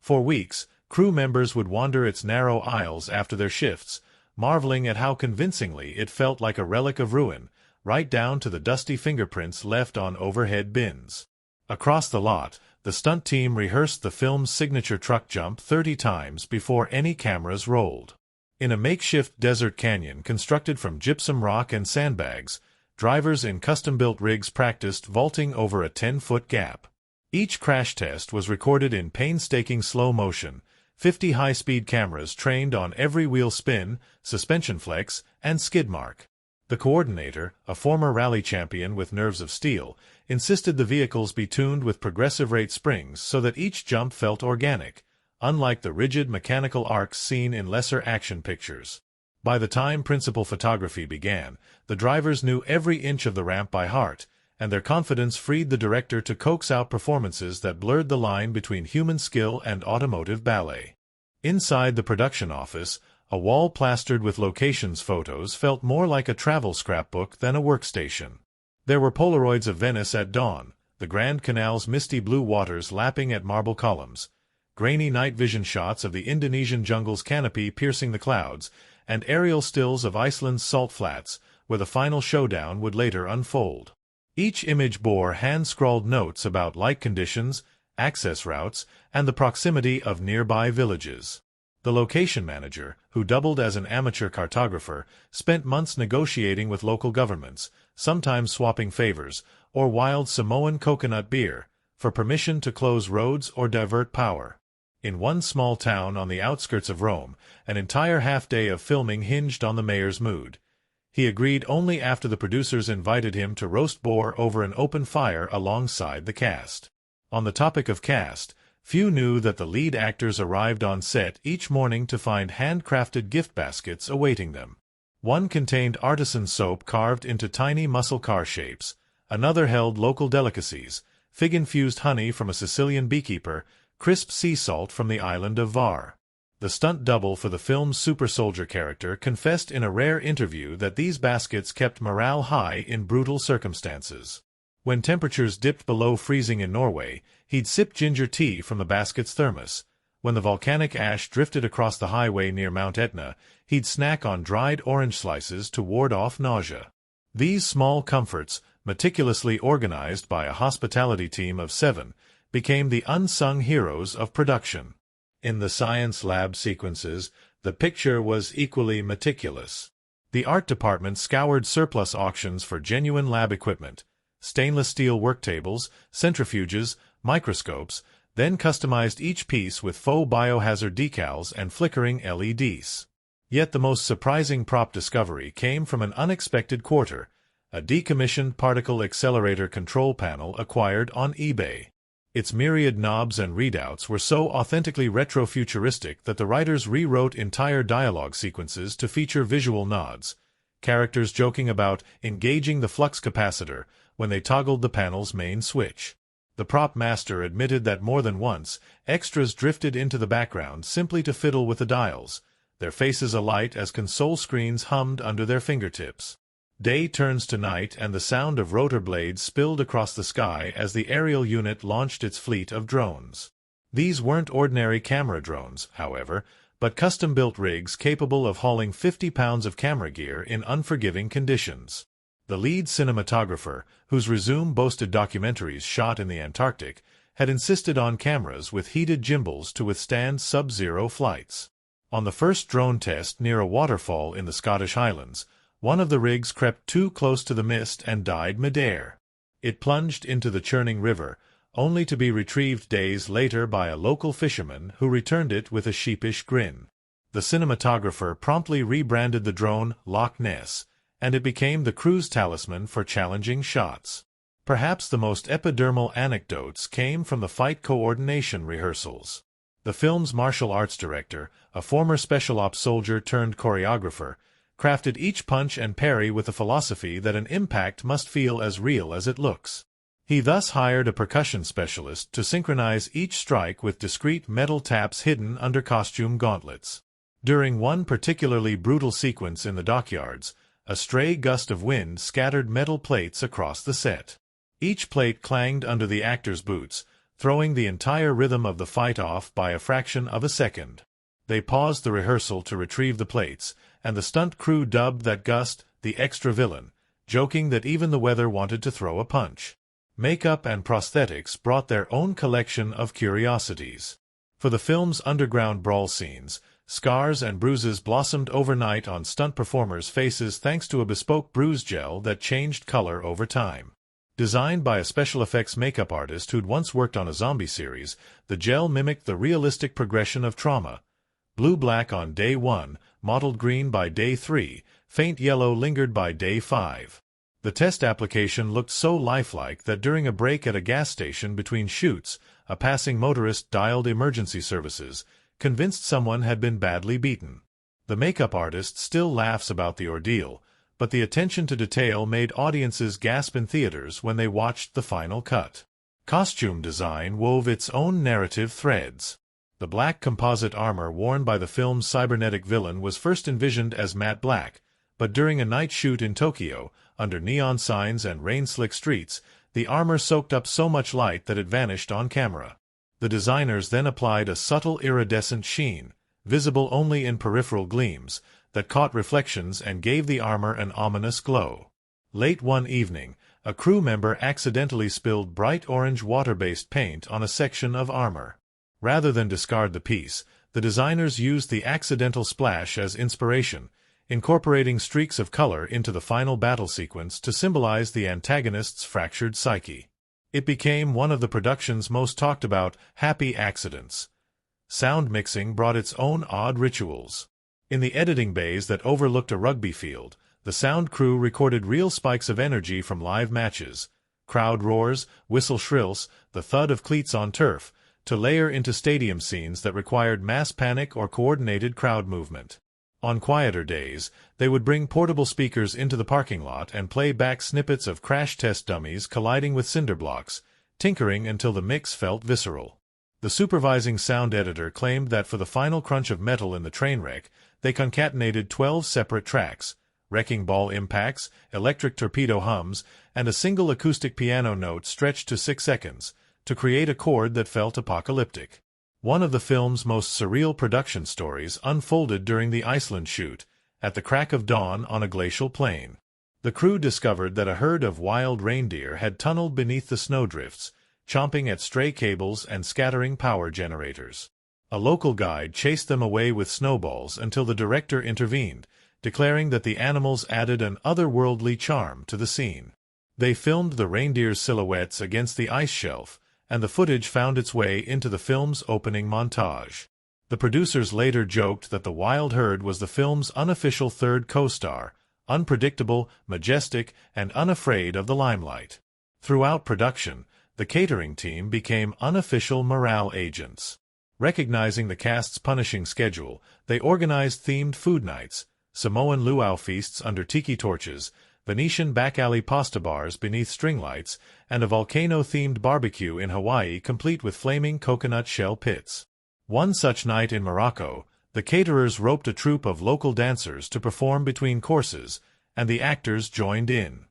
S1: For weeks, crew members would wander its narrow aisles after their shifts, marveling at how convincingly it felt like a relic of ruin, right down to the dusty fingerprints left on overhead bins. Across the lot, the stunt team rehearsed the film's signature truck jump 30 times before any cameras rolled. In a makeshift desert canyon constructed from gypsum rock and sandbags, drivers in custom-built rigs practiced vaulting over a 10-foot gap. Each crash test was recorded in painstaking slow motion, 50 high-speed cameras trained on every wheel spin, suspension flex, and skid mark. The coordinator, a former rally champion with nerves of steel, insisted the vehicles be tuned with progressive rate springs so that each jump felt organic, unlike the rigid mechanical arcs seen in lesser action pictures. By the time principal photography began, the drivers knew every inch of the ramp by heart, and their confidence freed the director to coax out performances that blurred the line between human skill and automotive ballet. Inside the production office, a wall plastered with locations photos felt more like a travel scrapbook than a workstation. There were Polaroids of Venice at dawn, the Grand Canal's misty blue waters lapping at marble columns, grainy night vision shots of the Indonesian jungle's canopy piercing the clouds, and aerial stills of Iceland's salt flats, where the final showdown would later unfold. Each image bore hand-scrawled notes about light conditions, access routes, and the proximity of nearby villages. The location manager, who doubled as an amateur cartographer, spent months negotiating with local governments, sometimes swapping favors, or wild Samoan coconut beer, for permission to close roads or divert power. In one small town on the outskirts of Rome, an entire half-day of filming hinged on the mayor's mood. He agreed only after the producers invited him to roast boar over an open fire alongside the cast. On the topic of cast, few knew that the lead actors arrived on set each morning to find handcrafted gift baskets awaiting them. One contained artisan soap carved into tiny muscle car shapes, another held local delicacies, fig-infused honey from a Sicilian beekeeper, crisp sea salt from the island of Var. The stunt double for the film's super soldier character confessed in a rare interview that these baskets kept morale high in brutal circumstances. When temperatures dipped below freezing in Norway, he'd sip ginger tea from the basket's thermos. When the volcanic ash drifted across the highway near Mount Etna, he'd snack on dried orange slices to ward off nausea. These small comforts, meticulously organized by a hospitality team of 7, became the unsung heroes of production. In the science lab sequences, the picture was equally meticulous. The art department scoured surplus auctions for genuine lab equipment, stainless steel worktables, centrifuges, microscopes, then customized each piece with faux biohazard decals and flickering LEDs. Yet the most surprising prop discovery came from an unexpected quarter, a decommissioned particle accelerator control panel acquired on eBay. Its myriad knobs and readouts were so authentically retro-futuristic that the writers rewrote entire dialogue sequences to feature visual nods, characters joking about engaging the flux capacitor when they toggled the panel's main switch. The prop master admitted that more than once, extras drifted into the background simply to fiddle with the dials, their faces alight as console screens hummed under their fingertips. Day turns to night and the sound of rotor blades spilled across the sky as the aerial unit launched its fleet of drones. These weren't ordinary camera drones, however, but custom-built rigs capable of hauling 50 pounds of camera gear in unforgiving conditions. The lead cinematographer, whose resume boasted documentaries shot in the Antarctic, had insisted on cameras with heated gimbals to withstand sub-zero flights. On the first drone test near a waterfall in the Scottish Highlands, one of the rigs crept too close to the mist and died midair. It plunged into the churning river, only to be retrieved days later by a local fisherman who returned it with a sheepish grin. The cinematographer promptly rebranded the drone Loch Ness, and it became the crew's talisman for challenging shots. Perhaps the most epidermal anecdotes came from the fight coordination rehearsals. The film's martial arts director, a former special ops soldier turned choreographer, crafted each punch and parry with the philosophy that an impact must feel as real as it looks. He thus hired a percussion specialist to synchronize each strike with discreet metal taps hidden under costume gauntlets. During one particularly brutal sequence in the dockyards, a stray gust of wind scattered metal plates across the set. Each plate clanged under the actor's boots, throwing the entire rhythm of the fight off by a fraction of a second. They paused the rehearsal to retrieve the plates, and the stunt crew dubbed that gust the extra villain, joking that even the weather wanted to throw a punch. Makeup and prosthetics brought their own collection of curiosities. For the film's underground brawl scenes, scars and bruises blossomed overnight on stunt performers' faces thanks to a bespoke bruise gel that changed color over time. Designed by a special effects makeup artist who'd once worked on a zombie series, the gel mimicked the realistic progression of trauma. Blue-black on day 1, mottled green by day 3, faint yellow lingered by day 5. The test application looked so lifelike that during a break at a gas station between shoots, a passing motorist dialed emergency services, convinced someone had been badly beaten. The makeup artist still laughs about the ordeal, but the attention to detail made audiences gasp in theaters when they watched the final cut. Costume design wove its own narrative threads. The black composite armor worn by the film's cybernetic villain was first envisioned as matte black, but during a night shoot in Tokyo, under neon signs and rain-slick streets, the armor soaked up so much light that it vanished on camera. The designers then applied a subtle iridescent sheen, visible only in peripheral gleams, that caught reflections and gave the armor an ominous glow. Late one evening, a crew member accidentally spilled bright orange water-based paint on a section of armor. Rather than discard the piece, the designers used the accidental splash as inspiration, incorporating streaks of color into the final battle sequence to symbolize the antagonist's fractured psyche. It became one of the production's most talked about happy accidents. Sound mixing brought its own odd rituals. In the editing bays that overlooked a rugby field, the sound crew recorded real spikes of energy from live matches, crowd roars, whistle shrills, the thud of cleats on turf, to layer into stadium scenes that required mass panic or coordinated crowd movement. On quieter days, they would bring portable speakers into the parking lot and play back snippets of crash test dummies colliding with cinder blocks, tinkering until the mix felt visceral. The supervising sound editor claimed that for the final crunch of metal in the train wreck, they concatenated 12 separate tracks, wrecking ball impacts, electric torpedo hums, and a single acoustic piano note stretched to 6 seconds, to create a chord that felt apocalyptic. One of the film's most surreal production stories unfolded during the Iceland shoot, at the crack of dawn on a glacial plain. The crew discovered that a herd of wild reindeer had tunneled beneath the snowdrifts, chomping at stray cables and scattering power generators. A local guide chased them away with snowballs until the director intervened, declaring that the animals added an otherworldly charm to the scene. They filmed the reindeer's silhouettes against the ice shelf, and the footage found its way into the film's opening montage. The producers later joked that the wild herd was the film's unofficial third co-star, unpredictable, majestic, and unafraid of the limelight. Throughout production, the catering team became unofficial morale agents. Recognizing the cast's punishing schedule, they organized themed food nights, Samoan luau feasts under tiki torches, Venetian back-alley pasta bars beneath string lights, and a volcano-themed barbecue in Hawaii complete with flaming coconut shell pits. One such night in Morocco, the caterers roped a troupe of local dancers to perform between courses, and the actors joined in.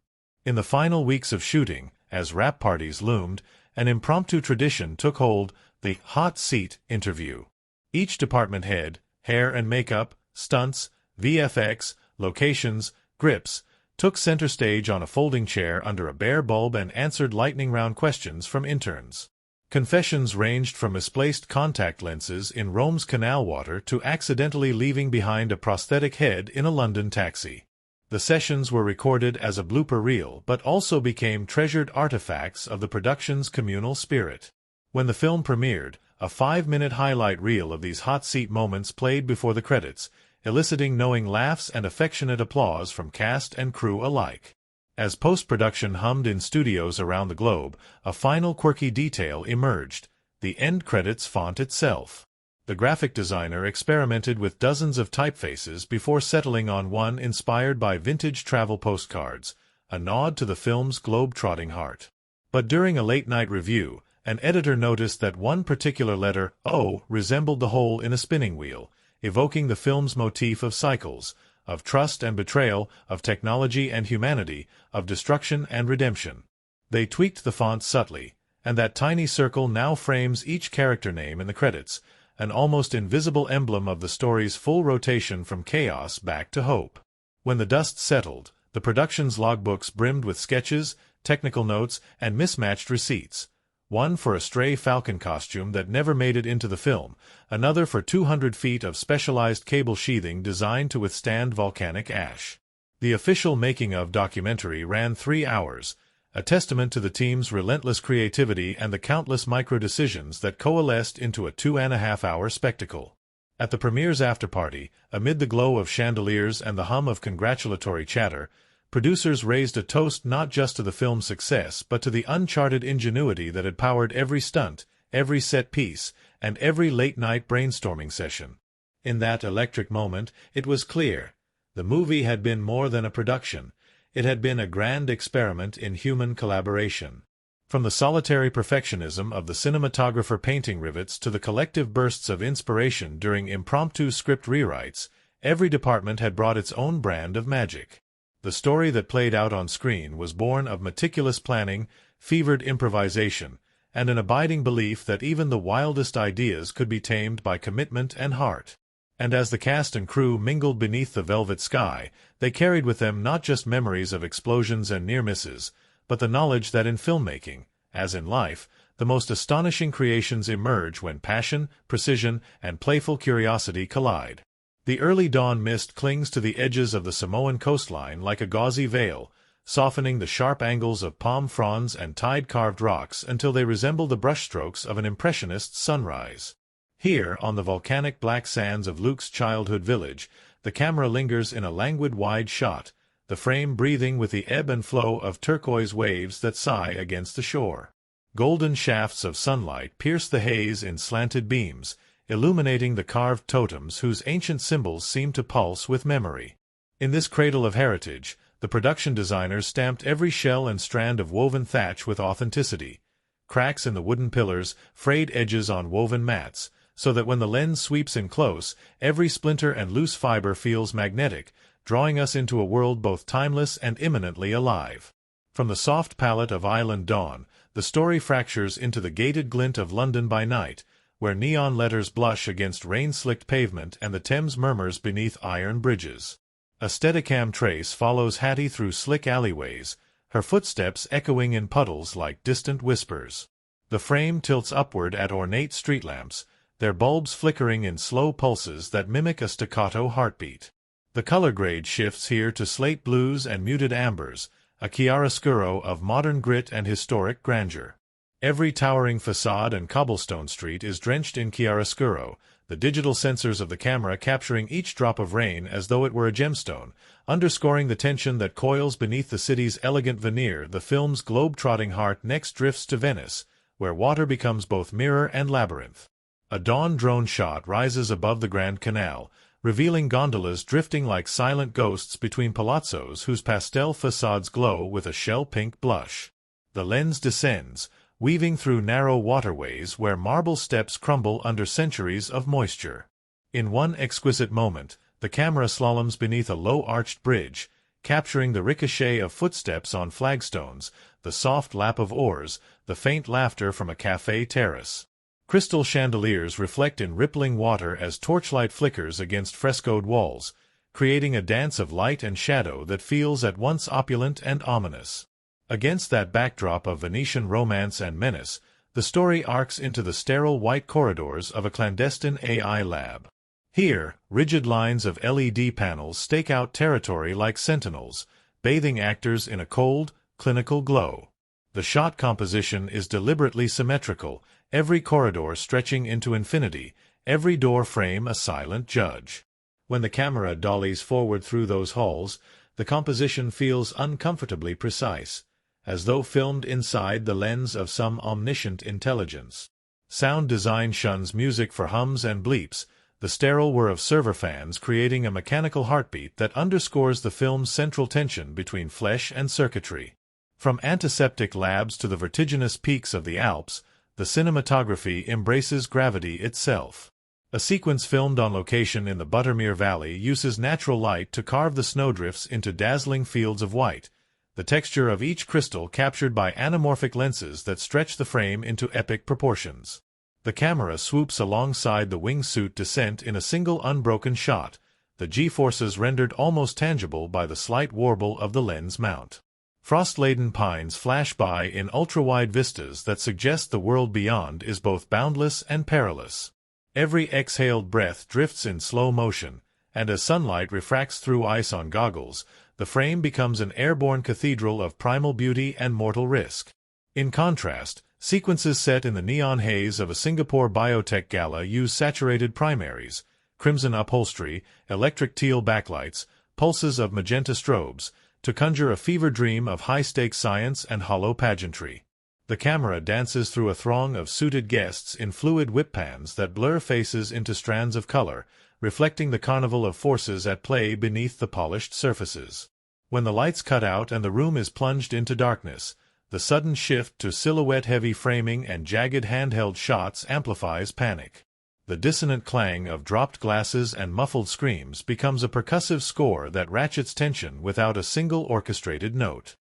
S1: In the final weeks of shooting, as rap parties loomed, an impromptu tradition took hold, the hot seat interview. Each department head, hair and makeup, stunts, VFX, locations, grips, took center stage on a folding chair under a bare bulb and answered lightning-round questions from interns. Confessions ranged from misplaced contact lenses in Rome's canal water to accidentally leaving behind a prosthetic head in a London taxi. The sessions were recorded as a blooper reel but also became treasured artifacts of the production's communal spirit. When the film premiered, a 5-minute highlight reel of these hot seat moments played before the credits, eliciting knowing laughs and affectionate applause from cast and crew alike. As post-production hummed in studios around the globe, a final quirky detail emerged: the end credits font itself. The graphic designer experimented with dozens of typefaces before settling on one inspired by vintage travel postcards, a nod to the film's globe-trotting heart. But during a late-night review, an editor noticed that one particular letter, O, resembled the hole in a spinning wheel, evoking the film's motif of cycles, of trust and betrayal, of technology and humanity, of destruction and redemption. They tweaked the font subtly, and that tiny circle now frames each character name in the credits, an almost invisible emblem of the story's full rotation from chaos back to hope. When the dust settled, the production's logbooks brimmed with sketches, technical notes, and mismatched receipts. One for a stray falcon costume that never made it into the film, another for 200 feet of specialized cable sheathing designed to withstand volcanic ash. The official making-of documentary ran 3 hours, a testament to the team's relentless creativity and the countless micro-decisions that coalesced into a 2.5-hour spectacle. At the premiere's after-party, amid the glow of chandeliers and the hum of congratulatory chatter, producers raised a toast not just to the film's success but to the uncharted ingenuity that had powered every stunt, every set piece, and every late-night brainstorming session. In that electric moment, it was clear. The movie had been more than a production. It had been a grand experiment in human collaboration. From the solitary perfectionism of the cinematographer painting rivets to the collective bursts of inspiration during impromptu script rewrites, every department had brought its own brand of magic. The story that played out on screen was born of meticulous planning, fevered improvisation, and an abiding belief that even the wildest ideas could be tamed by commitment and heart. And as the cast and crew mingled beneath the velvet sky, they carried with them not just memories of explosions and near misses, but the knowledge that in filmmaking, as in life, the most astonishing creations emerge when passion, precision, and playful curiosity collide. The early dawn mist clings to the edges of the Samoan coastline like a gauzy veil, softening the sharp angles of palm fronds and tide-carved rocks until they resemble the brushstrokes of an impressionist's sunrise. Here, on the volcanic black sands of Luke's childhood village, the camera lingers in a languid wide shot, the frame breathing with the ebb and flow of turquoise waves that sigh against the shore. Golden shafts of sunlight pierce the haze in slanted beams, illuminating the carved totems whose ancient symbols seem to pulse with memory. In this cradle of heritage, the production designers stamped every shell and strand of woven thatch with authenticity. Cracks in the wooden pillars, frayed edges on woven mats, so that when the lens sweeps in close, every splinter and loose fiber feels magnetic, drawing us into a world both timeless and imminently alive. From the soft palette of island dawn, the story fractures into the gated glint of London by night, where neon letters blush against rain-slicked pavement and the Thames murmurs beneath iron bridges. A Steadicam trace follows Hattie through slick alleyways, her footsteps echoing in puddles like distant whispers. The frame tilts upward at ornate street lamps, their bulbs flickering in slow pulses that mimic a staccato heartbeat. The color grade shifts here to slate blues and muted ambers, a chiaroscuro of modern grit and historic grandeur. Every towering facade and cobblestone street is drenched in chiaroscuro, the digital sensors of the camera capturing each drop of rain as though it were a gemstone, underscoring the tension that coils beneath the city's elegant veneer. The film's globe-trotting heart next drifts to Venice, where water becomes both mirror and labyrinth. A dawn drone shot rises above the Grand Canal, revealing gondolas drifting like silent ghosts between palazzos whose pastel facades glow with a shell-pink blush. The lens descends, weaving through narrow waterways where marble steps crumble under centuries of moisture. In one exquisite moment, the camera slaloms beneath a low-arched bridge, capturing the ricochet of footsteps on flagstones, the soft lap of oars, the faint laughter from a café terrace. Crystal chandeliers reflect in rippling water as torchlight flickers against frescoed walls, creating a dance of light and shadow that feels at once opulent and ominous. Against that backdrop of Venetian romance and menace, the story arcs into the sterile white corridors of a clandestine AI lab. Here, rigid lines of LED panels stake out territory like sentinels, bathing actors in a cold, clinical glow. The shot composition is deliberately symmetrical, every corridor stretching into infinity, every door frame a silent judge. When the camera dollies forward through those halls, the composition feels uncomfortably precise, as though filmed inside the lens of some omniscient intelligence. Sound design shuns music for hums and bleeps, the sterile whir of server fans creating a mechanical heartbeat that underscores the film's central tension between flesh and circuitry. From antiseptic labs to the vertiginous peaks of the Alps, the cinematography embraces gravity itself. A sequence filmed on location in the Buttermere Valley uses natural light to carve the snowdrifts into dazzling fields of white, the texture of each crystal captured by anamorphic lenses that stretch the frame into epic proportions. The camera swoops alongside the wingsuit descent in a single unbroken shot, the G-forces rendered almost tangible by the slight warble of the lens mount. Frost-laden pines flash by in ultra-wide vistas that suggest the world beyond is both boundless and perilous. Every exhaled breath drifts in slow motion, and as sunlight refracts through ice on goggles, the frame becomes an airborne cathedral of primal beauty and mortal risk. In contrast, sequences set in the neon haze of a Singapore biotech gala use saturated primaries, crimson upholstery, electric teal backlights, pulses of magenta strobes, to conjure a fever dream of high-stakes science and hollow pageantry. The camera dances through a throng of suited guests in fluid whip pans that blur faces into strands of color, reflecting the carnival of forces at play beneath the polished surfaces. When the lights cut out and the room is plunged into darkness, the sudden shift to silhouette-heavy framing and jagged handheld shots amplifies panic. The dissonant clang of dropped glasses and muffled screams becomes a percussive score that ratchets tension without a single orchestrated note.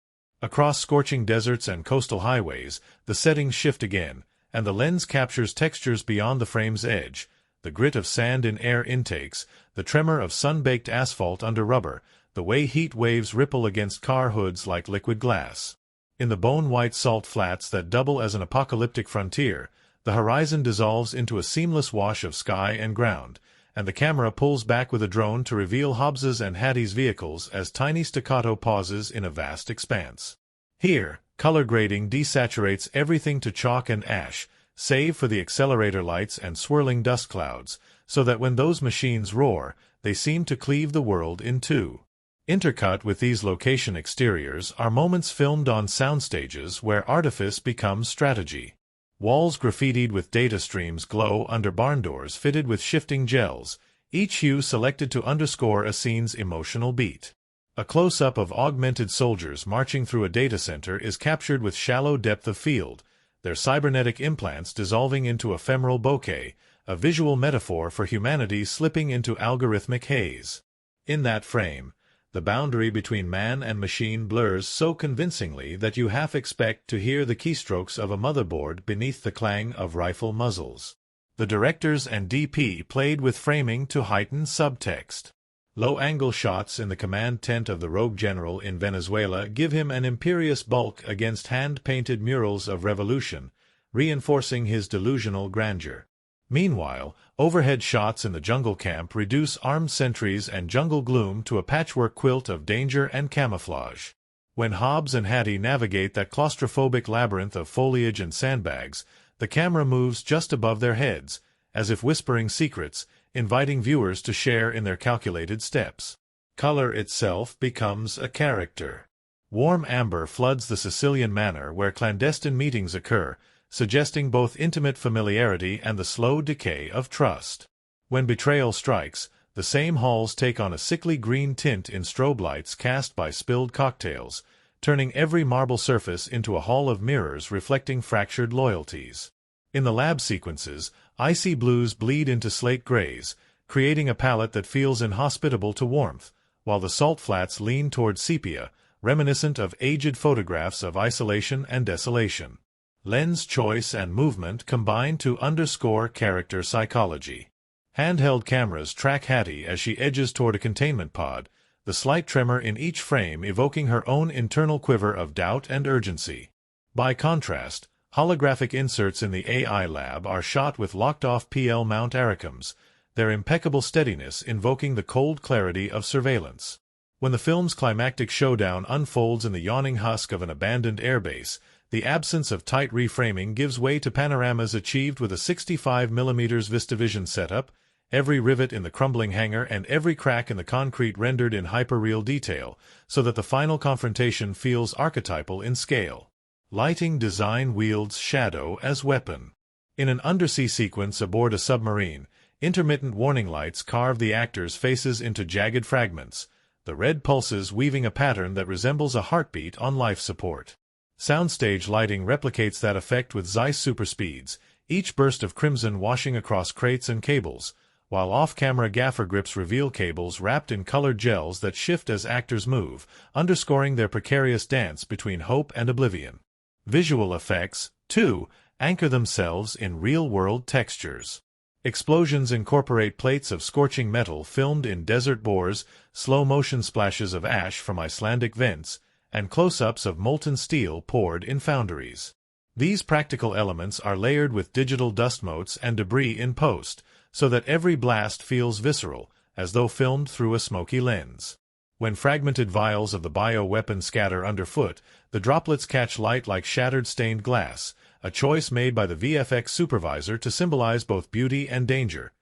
S1: Across scorching deserts and coastal highways, the settings shift again, and the lens captures textures beyond the frame's edge, the grit of sand in air intakes, the tremor of sun-baked asphalt under rubber, the way heat waves ripple against car hoods like liquid glass. In the bone-white salt flats that double as an apocalyptic frontier, the horizon dissolves into a seamless wash of sky and ground, and the camera pulls back with a drone to reveal Hobbs's and Hattie's vehicles as tiny staccato pauses in a vast expanse. Here, color grading desaturates everything to chalk and ash, save for the accelerator lights and swirling dust clouds, so that when those machines roar, they seem to cleave the world in two. Intercut with these location exteriors are moments filmed on soundstages where artifice becomes strategy. Walls graffitied with data streams glow under barn doors fitted with shifting gels, each hue selected to underscore a scene's emotional beat. A close-up of augmented soldiers marching through a data center is captured with shallow depth of field, their cybernetic implants dissolving into ephemeral bokeh, a visual metaphor for humanity slipping into algorithmic haze. In that frame, the boundary between man and machine blurs so convincingly that you half expect to hear the keystrokes of a motherboard beneath the clang of rifle muzzles. The directors and DP played with framing to heighten subtext. Low-angle shots in the command tent of the rogue general in Venezuela give him an imperious bulk against hand-painted murals of revolution, reinforcing his delusional grandeur. Meanwhile, overhead shots in the jungle camp reduce armed sentries and jungle gloom to a patchwork quilt of danger and camouflage. When Hobbs and Hattie navigate that claustrophobic labyrinth of foliage and sandbags, the camera moves just above their heads, as if whispering secrets, inviting viewers to share in their calculated steps. Color itself becomes a character. Warm amber floods the Sicilian manor where clandestine meetings occur, suggesting both intimate familiarity and the slow decay of trust. When betrayal strikes, the same halls take on a sickly green tint in strobe lights cast by spilled cocktails, turning every marble surface into a hall of mirrors reflecting fractured loyalties. In the lab sequences, icy blues bleed into slate grays, creating a palette that feels inhospitable to warmth, while the salt flats lean toward sepia, reminiscent of aged photographs of isolation and desolation. Lens choice and movement combine to underscore character psychology. Handheld cameras track Hattie as she edges toward a containment pod, the slight tremor in each frame evoking her own internal quiver of doubt and urgency. By contrast, holographic inserts in the AI lab are shot with locked-off PL mount Aricums, their impeccable steadiness invoking the cold clarity of surveillance. When the film's climactic showdown unfolds in the yawning husk of an abandoned airbase, the absence of tight reframing gives way to panoramas achieved with a 65mm VistaVision setup, every rivet in the crumbling hangar and every crack in the concrete rendered in hyperreal detail, so that the final confrontation feels archetypal in scale. Lighting design wields shadow as weapon. In an undersea sequence aboard a submarine, intermittent warning lights carve the actors' faces into jagged fragments, the red pulses weaving a pattern that resembles a heartbeat on life support. Soundstage lighting replicates that effect with Zeiss superspeeds, each burst of crimson washing across crates and cables, while off-camera gaffer grips reveal cables wrapped in colored gels that shift as actors move, underscoring their precarious dance between hope and oblivion. Visual effects, too, anchor themselves in real-world textures. Explosions incorporate plates of scorching metal filmed in desert bores, slow-motion splashes of ash from Icelandic vents, and close-ups of molten steel poured in foundries. These practical elements are layered with digital dust motes and debris in post, so that every blast feels visceral, as though filmed through a smoky lens. When fragmented vials of the bioweapon scatter underfoot, the droplets catch light like shattered stained glass, a choice made by the VFX supervisor to symbolize both beauty and danger.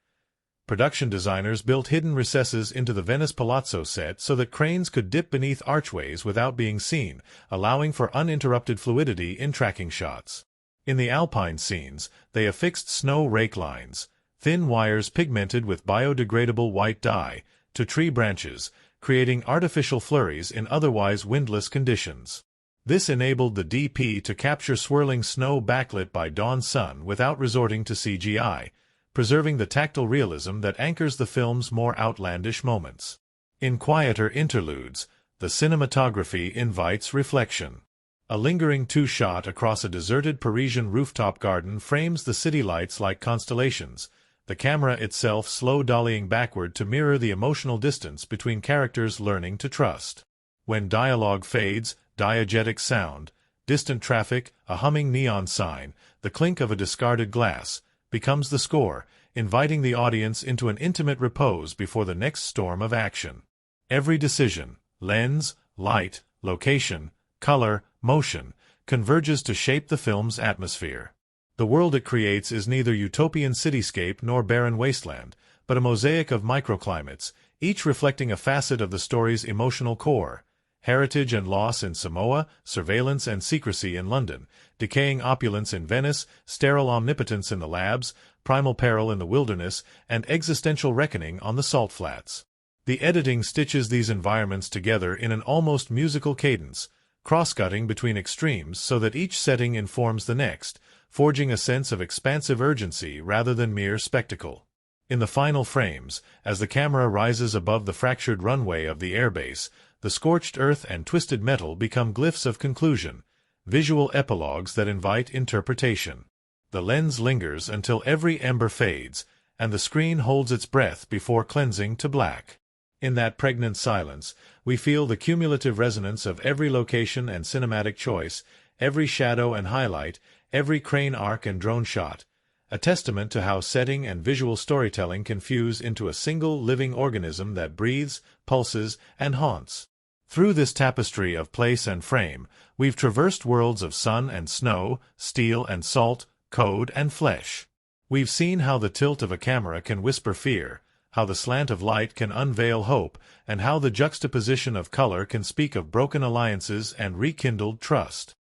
S1: Production designers built hidden recesses into the Venice Palazzo set so that cranes could dip beneath archways without being seen, allowing for uninterrupted fluidity in tracking shots. In the alpine scenes, they affixed snow rake lines, thin wires pigmented with biodegradable white dye, to tree branches, creating artificial flurries in otherwise windless conditions. This enabled the DP to capture swirling snow backlit by dawn sun without resorting to CGI, preserving the tactile realism that anchors the film's more outlandish moments. In quieter interludes, the cinematography invites reflection. A lingering two-shot across a deserted Parisian rooftop garden frames the city lights like constellations, the camera itself slow-dollying backward to mirror the emotional distance between characters learning to trust. When dialogue fades, diegetic sound, distant traffic, a humming neon sign, the clink of a discarded glass, becomes the score, inviting the audience into an intimate repose before the next storm of action. Every decision, lens, light, location, color, motion, converges to shape the film's atmosphere. The world it creates is neither utopian cityscape nor barren wasteland, but a mosaic of microclimates, each reflecting a facet of the story's emotional core. Heritage and loss in Samoa, surveillance and secrecy in London, decaying opulence in Venice, sterile omnipotence in the labs, primal peril in the wilderness, and existential reckoning on the salt flats. The editing stitches these environments together in an almost musical cadence, cross-cutting between extremes so that each setting informs the next, forging a sense of expansive urgency rather than mere spectacle. In the final frames, as the camera rises above the fractured runway of the airbase, the scorched earth and twisted metal become glyphs of conclusion, visual epilogues that invite interpretation. The lens lingers until every ember fades, and the screen holds its breath before cleansing to black. In that pregnant silence, we feel the cumulative resonance of every location and cinematic choice, every shadow and highlight, every crane arc and drone shot, a testament to how setting and visual storytelling can fuse into a single living organism that breathes, pulses, and haunts. Through this tapestry of place and frame, we've traversed worlds of sun and snow, steel and salt, code and flesh. We've seen how the tilt of a camera can whisper fear, how the slant of light can unveil hope, and how the juxtaposition of color can speak of broken alliances and rekindled trust.